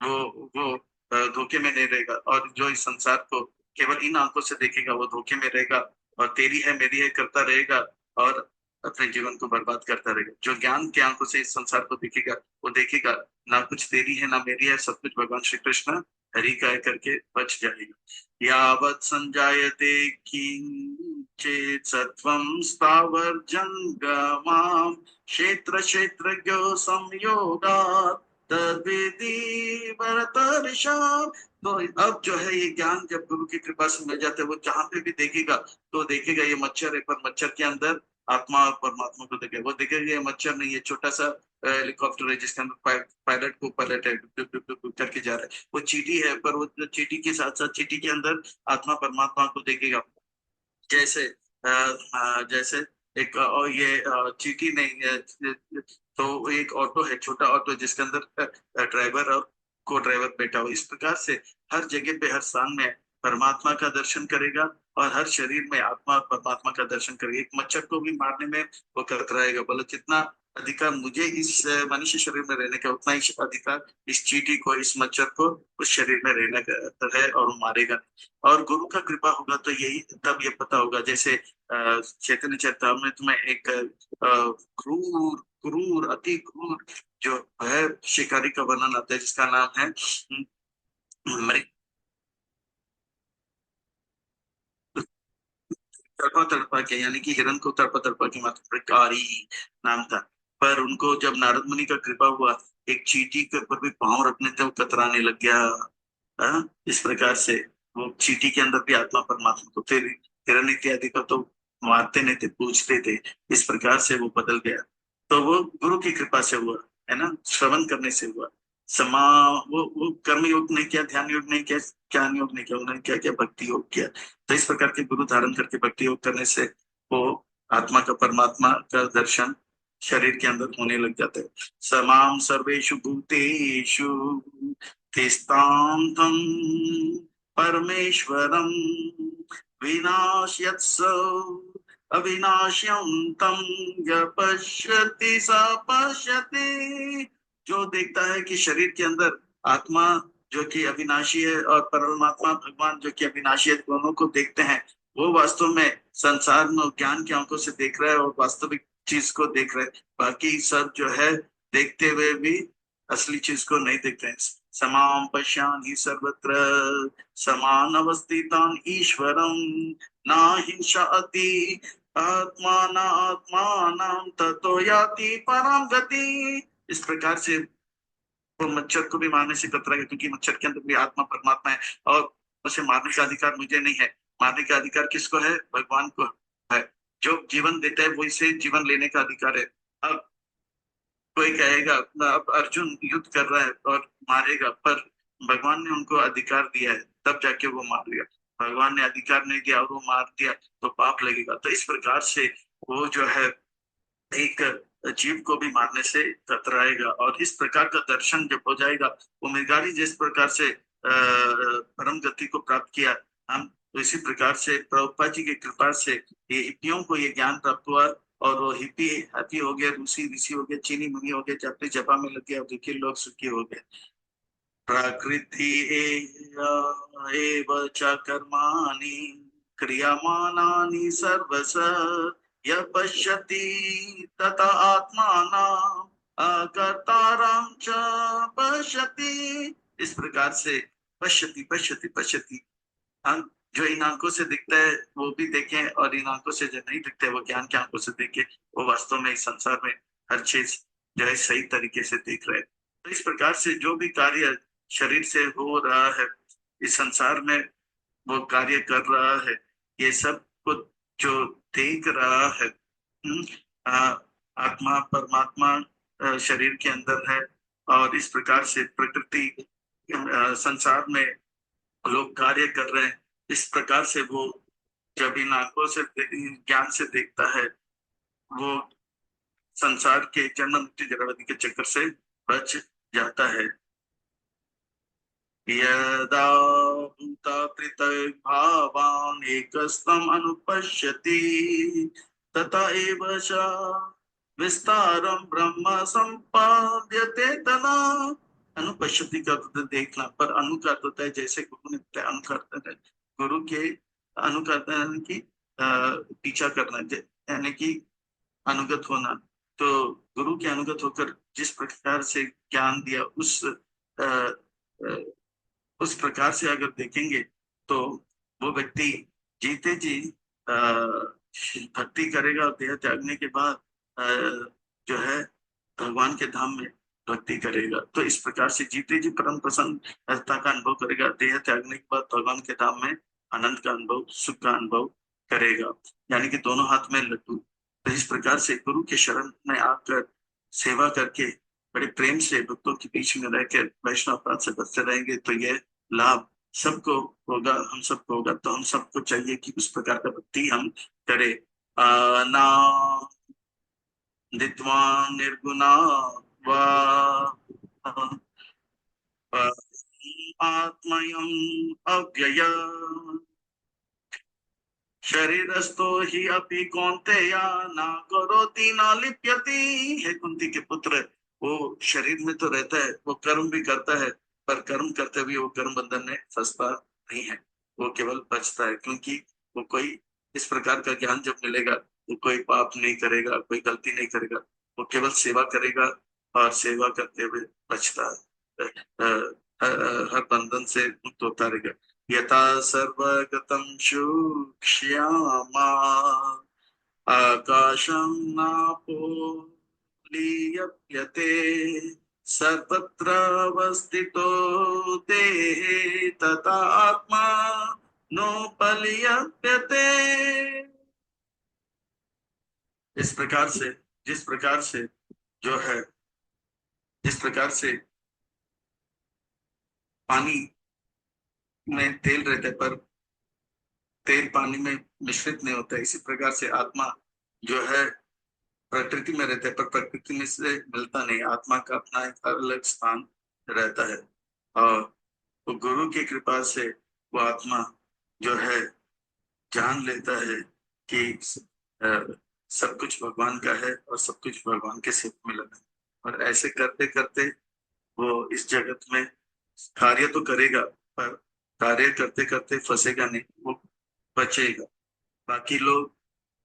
वो धोखे में नहीं रहेगा, और जो इस संसार को केवल इन आंखों से देखेगा वो धोखे में रहेगा, और तेरी है मेरी है करता रहेगा और अपने जीवन को बर्बाद करता रहेगा। जो ज्ञान के आंखों से इस संसार को देखेगा वो देखेगा ना कुछ तेरी है ना मेरी है, सब कुछ भगवान श्री कृष्ण हरि का है करके बच जाएगा। यावत् संजायते किंचित् सत्वं स्थावर जंगमाम क्षेत्र क्षेत्रज्ञो संयोगात् तद्विधि भरतर्षभ। तो अब जो है ये ज्ञान जब गुरु की कृपा से मिल जाता है, वो जहां पे भी देखेगा तो देखेगा ये मच्छर है, पर मच्छर के अंदर आत्मा और परमात्मा को देखेगा। वो देखेगा ये मच्छर नहीं, ये छोटा सा हेलीकॉप्टर है जिसके अंदर पायलट को पायलट है, डुक डुक डुक डुक करके जा रहा है। वो चींटी है, पर वो चींटी के साथ साथ चींटी के अंदर आत्मा परमात्मा को देखेगा। जैसे जैसे एक और ये चींटी नहीं तो एक ऑटो है, छोटा ऑटो जिसके अंदर ड्राइवर और को ड्राइवर बैठा हो। इस प्रकार से हर जगह पे हर स्थान में परमात्मा का दर्शन करेगा, और हर शरीर में आत्मा और परमात्मा का दर्शन करेगा। एक मच्छर को भी मारने में वो कतराएगा, बोले जितना अधिकार मुझे इस मनुष्य शरीर में रहने का, उतना ही अधिकार इस चींटी को, इस मच्छर को उस शरीर में रहने का है, और वो मारेगा। और गुरु का कृपा होगा तो यही तब ये पता होगा। जैसे चैतन्य चरितामृत में एक क्रूर क्रूर अति क्रूर जो है शिकारी का वर्णन आता है, जिसका नाम है मृग तड़पा तड़पा के, यानी कि हिरण को तड़पा तड़पा के मात्र प्रकारी नाम था। पर उनको जब नारद मुनि का कृपा हुआ, एक चींटी के ऊपर भी पांव रखने थे वो कतराने लग गया। इस प्रकार से वो चींटी के अंदर भी आत्मा परमात्मा को, फिर हिरण इत्यादि को तो मारते नहीं थे, पूछते थे। इस प्रकार से वो बदल गया। तो वो गुरु की कृपा से हुआ, है ना, श्रवण करने से हुआ। समा वो कर्म योग नहीं किया, ध्यान योग नहीं किया, ज्ञान योग नहीं किया, उन्होंने क्या किया, भक्ति योग किया। तो इस प्रकार के गुरु धारण करके भक्ति योग करने से वो आत्मा का, परमात्मा का दर्शन शरीर के अंदर होने लग जाता है। समाम सर्वेषु भूतेषु तिष्ठान्तं परमेश्वरं विनाश्यत्स अविनाश्यं तं य पश्यति स पश्यति। जो देखता है कि शरीर के अंदर आत्मा जो कि अविनाशी है और परमात्मा भगवान जो कि अविनाशी है, दोनों को देखते हैं, वो वास्तव में संसार में ज्ञान की आंखों से देख रहा है और वास्तविक चीज को देख रहा है। बाकी सब जो है देखते हुए भी असली चीज को नहीं देखते हैं। समाम पश्यामि सर्वत्र समान अवस्थितान ईश्वरम ना हिंसाति आत्मानां ततो याति परम गति। इस प्रकार से वो मच्छर को भी मारने से कतराएगा, क्योंकि मच्छर के अंदर भी आत्मा परमात्मा है और उसे मारने का अधिकार मुझे नहीं है। मारने का अधिकार किसको है? भगवान को है। जो जीवन देता है वो इसे जीवन लेने का अधिकार है। अब कोई कहेगा अब अर्जुन युद्ध कर रहा है और मारेगा, पर भगवान ने उनको अधिकार दिया है, तब जाके वो मारेगा। भगवान ने अधिकार नहीं दिया और वो मार दिया तो पाप लगेगा। तो इस प्रकार से वो जो है एक जीव को भी मारने से कतराएगा। और इस प्रकार का दर्शन जब हो जाएगा, वो मृगारी जिस प्रकार से परम गति को प्राप्त किया, हम तो इसी प्रकार से प्रभुपाद जी की कृपा से ये हिप्पियों को ये ज्ञान प्राप्त हुआ। और वो हिप्पी हैप्पी हो गए, ऋषि ऋषि हो गए, चीनी मुनि हो गए, अपनी जपा में लग गए, और दुखी लोग सुखी हो गए। प्रकृति एव च कर्माणि क्रियमाणानि सर्वश यः पश्यति तत आत्मानं अकर्तारं च पश्यति। इस प्रकार से पश्यति पश्यति पश्यति, हम जो इन आंखों से दिखता है वो भी देखें, और इन आंखों से जो नहीं दिखता है वो ज्ञान की आंखों से देखे। वो वास्तव में इस संसार में हर चीज जो है सही तरीके से देख रहे हैं। तो इस प्रकार से जो भी कार्य शरीर से हो रहा है इस संसार में, वो कार्य कर रहा है, ये सब कुछ जो देख रहा है, आ, आत्मा परमात्मा शरीर के अंदर है। और इस प्रकार से प्रकृति संसार में लोग कार्य कर रहे हैं। इस प्रकार से वो जब इन आंखों से ज्ञान से देखता है, वो संसार के जन्म मृत्यु जरावधि के चक्कर से बच जाता है। यदा भूतपृथक् भावान् एकस्थम् अनुपश्यति तथा एव च विस्तारं ब्रह्म सम्पाद्यते तदा। अनुपश्यति का अर्थ देखना, पर अनु का अर्थ होता है जैसे गुरु ने बताया, अनु का अर्थ है गुरु के, अनु का अर्थ है यानी कि पीछा करना, यानी कि अनुगत होना। तो गुरु के अनुगत होकर जिस प्रकार से ज्ञान दिया अ, अ, उस प्रकार से अगर देखेंगे तो वो व्यक्ति जीते जी भक्ति करेगा, और देह त्यागने के बाद जो है भगवान के धाम में भक्ति करेगा। तो इस प्रकार से जीते जी परम प्रसन्नता का अनुभव करेगा, देह त्यागने के बाद भगवान के धाम में आनंद का अनुभव, सुख का अनुभव करेगा, यानी कि दोनों हाथ में लड्डू। तो इस प्रकार से गुरु के शरण में आकर सेवा करके बड़े प्रेम से भक्तों के बीच में रहकर वैष्णव अपराध से बचते रहेंगे तो ये लाभ सबको होगा, हम सबको होगा। तो हम सबको चाहिए कि उस प्रकार का भक्ति हम करें। ना दित्वा निर्गुणा वा आत्मयम् अव्यय शरीरस्थो ही अपि कौन्तेय ना करोति ना लिप्यति। हे कुंती के पुत्र, वो शरीर में तो रहता है, वो कर्म भी करता है, पर कर्म करते हुए वो कर्म बंधन में फंसता नहीं है, वो केवल बचता है। क्योंकि वो कोई इस प्रकार का ज्ञान जब मिलेगा तो कोई पाप नहीं करेगा, कोई गलती नहीं करेगा, वो केवल सेवा करेगा और सेवा करते हुए बचता है, हर बंधन से मुक्त होता रहेगा। यथा सर्वगतं सूक्ष्यमा आकाशं नापो लीयते सर्वत्र अवस्थितो देहे तथा आत्मा नोपलियते। इस प्रकार से, जिस प्रकार से जो है, जिस प्रकार से पानी में तेल रहता है पर तेल पानी में मिश्रित नहीं होता है, इसी प्रकार से आत्मा जो है प्रकृति में रहता है पर प्रकृति में से मिलता नहीं। आत्मा का अपना एक अलग स्थान रहता है और वो गुरु की कृपा से वो आत्मा जो है जान लेता है कि सब कुछ भगवान का है और सब कुछ भगवान के सेवा में लगा है। और ऐसे करते करते वो इस जगत में कार्य तो करेगा पर कार्य करते करते फंसेगा नहीं, वो बचेगा। बाकी लोग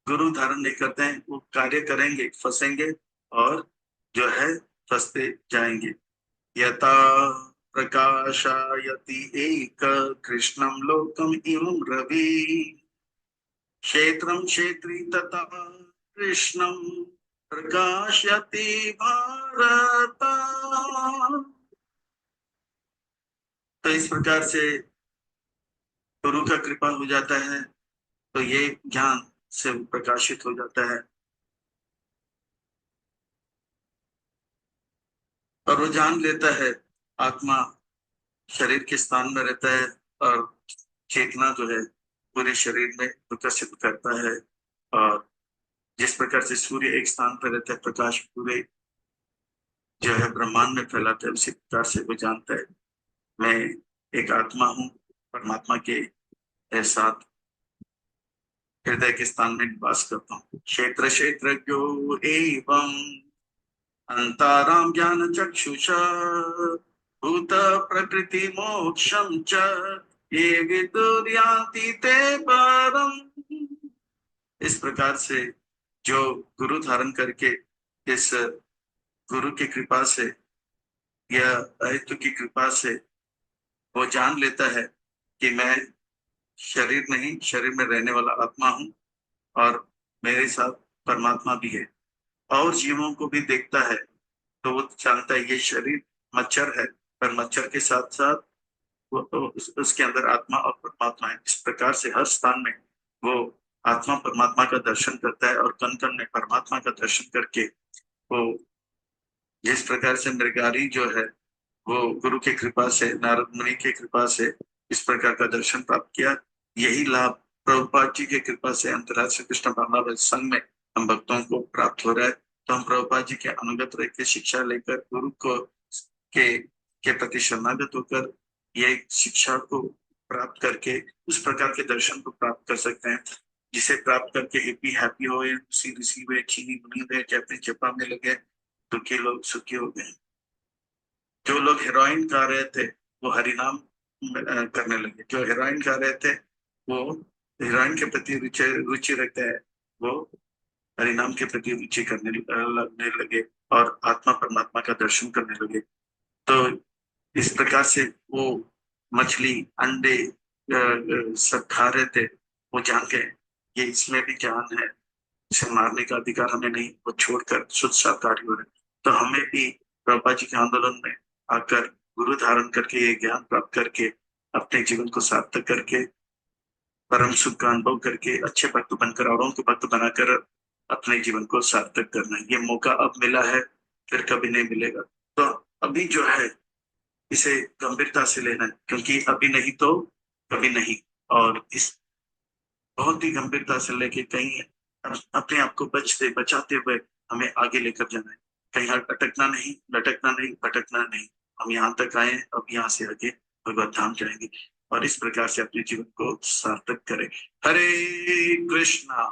गुरु धारण नहीं करते हैं, वो कार्य करेंगे, फंसेंगे और जो है फंसते जाएंगे। यथा प्रकाशयति एक कृष्णं लोकम इमं रवि क्षेत्रं क्षेत्री तथा कृष्णं प्रकाशयति भारत। तो इस प्रकार से गुरु का कृपा हो जाता है तो ये ज्ञान से प्रकाशित हो जाता है और वो जान लेता है आत्मा शरीर के स्थान में रहता है और चेतना जो है पूरे शरीर में विकसित करता है। और जिस प्रकार से सूर्य एक स्थान पर रहता है, प्रकाश पूरे जो है ब्रह्मांड में फैलाता है, उसी प्रकार से वो जानता है मैं एक आत्मा हूँ, परमात्मा के साथ हृदय के स्थान में निवास करता हूँ। क्षेत्र क्षेत्रज्ञो एवं अंतराम ज्ञान चक्षुषा भूत प्रकृति मोक्षम च ये विदुर्यान्ति ते परम। इस प्रकार से जो गुरु धारण करके इस गुरु की कृपा से या अहितु की कृपा से वो जान लेता है कि मैं शरीर नहीं, शरीर में रहने वाला आत्मा हूँ और मेरे साथ परमात्मा भी है। और जीवों को भी देखता है तो वो जानता है ये शरीर मच्छर है पर मच्छर के साथ साथ वो तो उसके अंदर आत्मा और परमात्मा है। इस प्रकार से हर स्थान में वो आत्मा परमात्मा का दर्शन करता है और कण कण में परमात्मा का दर्शन करके वो जिस प्रकार से मृगारी जो है वो गुरु की कृपा से, नारद मुनि की कृपा से इस प्रकार का दर्शन प्राप्त किया। यही लाभ प्रभुपाद जी की कृपा से अंतर्राष्ट्रीय कृष्ण भावना संघ में हम भक्तों को प्राप्त हो रहा है। तो हम प्रभुपाद जी के अनुगत रह के शिक्षा लेकर गुरु को के प्रति शरणागत होकर ये शिक्षा को प्राप्त करके उस प्रकार के दर्शन को प्राप्त कर सकते हैं जिसे प्राप्त करके हैप्पी हैप्पी हो, उसी ऋषि हुए, चीनी मुनि हुए, जपने जपा में लगे, दुखी लोग सुखी हो गए। जो लोग हेरोइन खा रहे थे वो हरिनाम करने लगे, जो हेरोइन खा रहे थे वो हेरोइन के प्रति रुचि रखते हैं, वो हरिनाम के प्रति रुचि लगने लगे और आत्मा परमात्मा का दर्शन करने लगे। तो इस प्रकार से वो मछली अंडे सब खा रहे थे, वो जान गए ये इसमें भी जान है, इसे मारने का अधिकार हमें नहीं, वो छोड़कर शुद्ध शाकाहारी हो रहे। तो हमें भी प्रभुपाद जी के आंदोलन में आकर गुरु धारण करके ये ज्ञान प्राप्त करके अपने जीवन को सार्थक करके परम सुख का अनुभव करके अच्छे भक्त बनकर औरों को भक्त बनाकर अपने जीवन को सार्थक करना है। ये मौका अब मिला है, फिर कभी नहीं मिलेगा। तो अभी जो है इसे गंभीरता से लेना है क्योंकि अभी नहीं तो कभी नहीं। और इस बहुत ही गंभीरता से लेके कहीं अपने आप को बचाते हुए हमें आगे लेकर जाना है। कहीं अटकना नहीं, लटकना नहीं, भटकना नहीं। हम यहाँ तक आए, अब यहाँ से आगे भगवत धाम जाएंगे और इस प्रकार से अपने जीवन को सार्थक करें। हरे कृष्णा।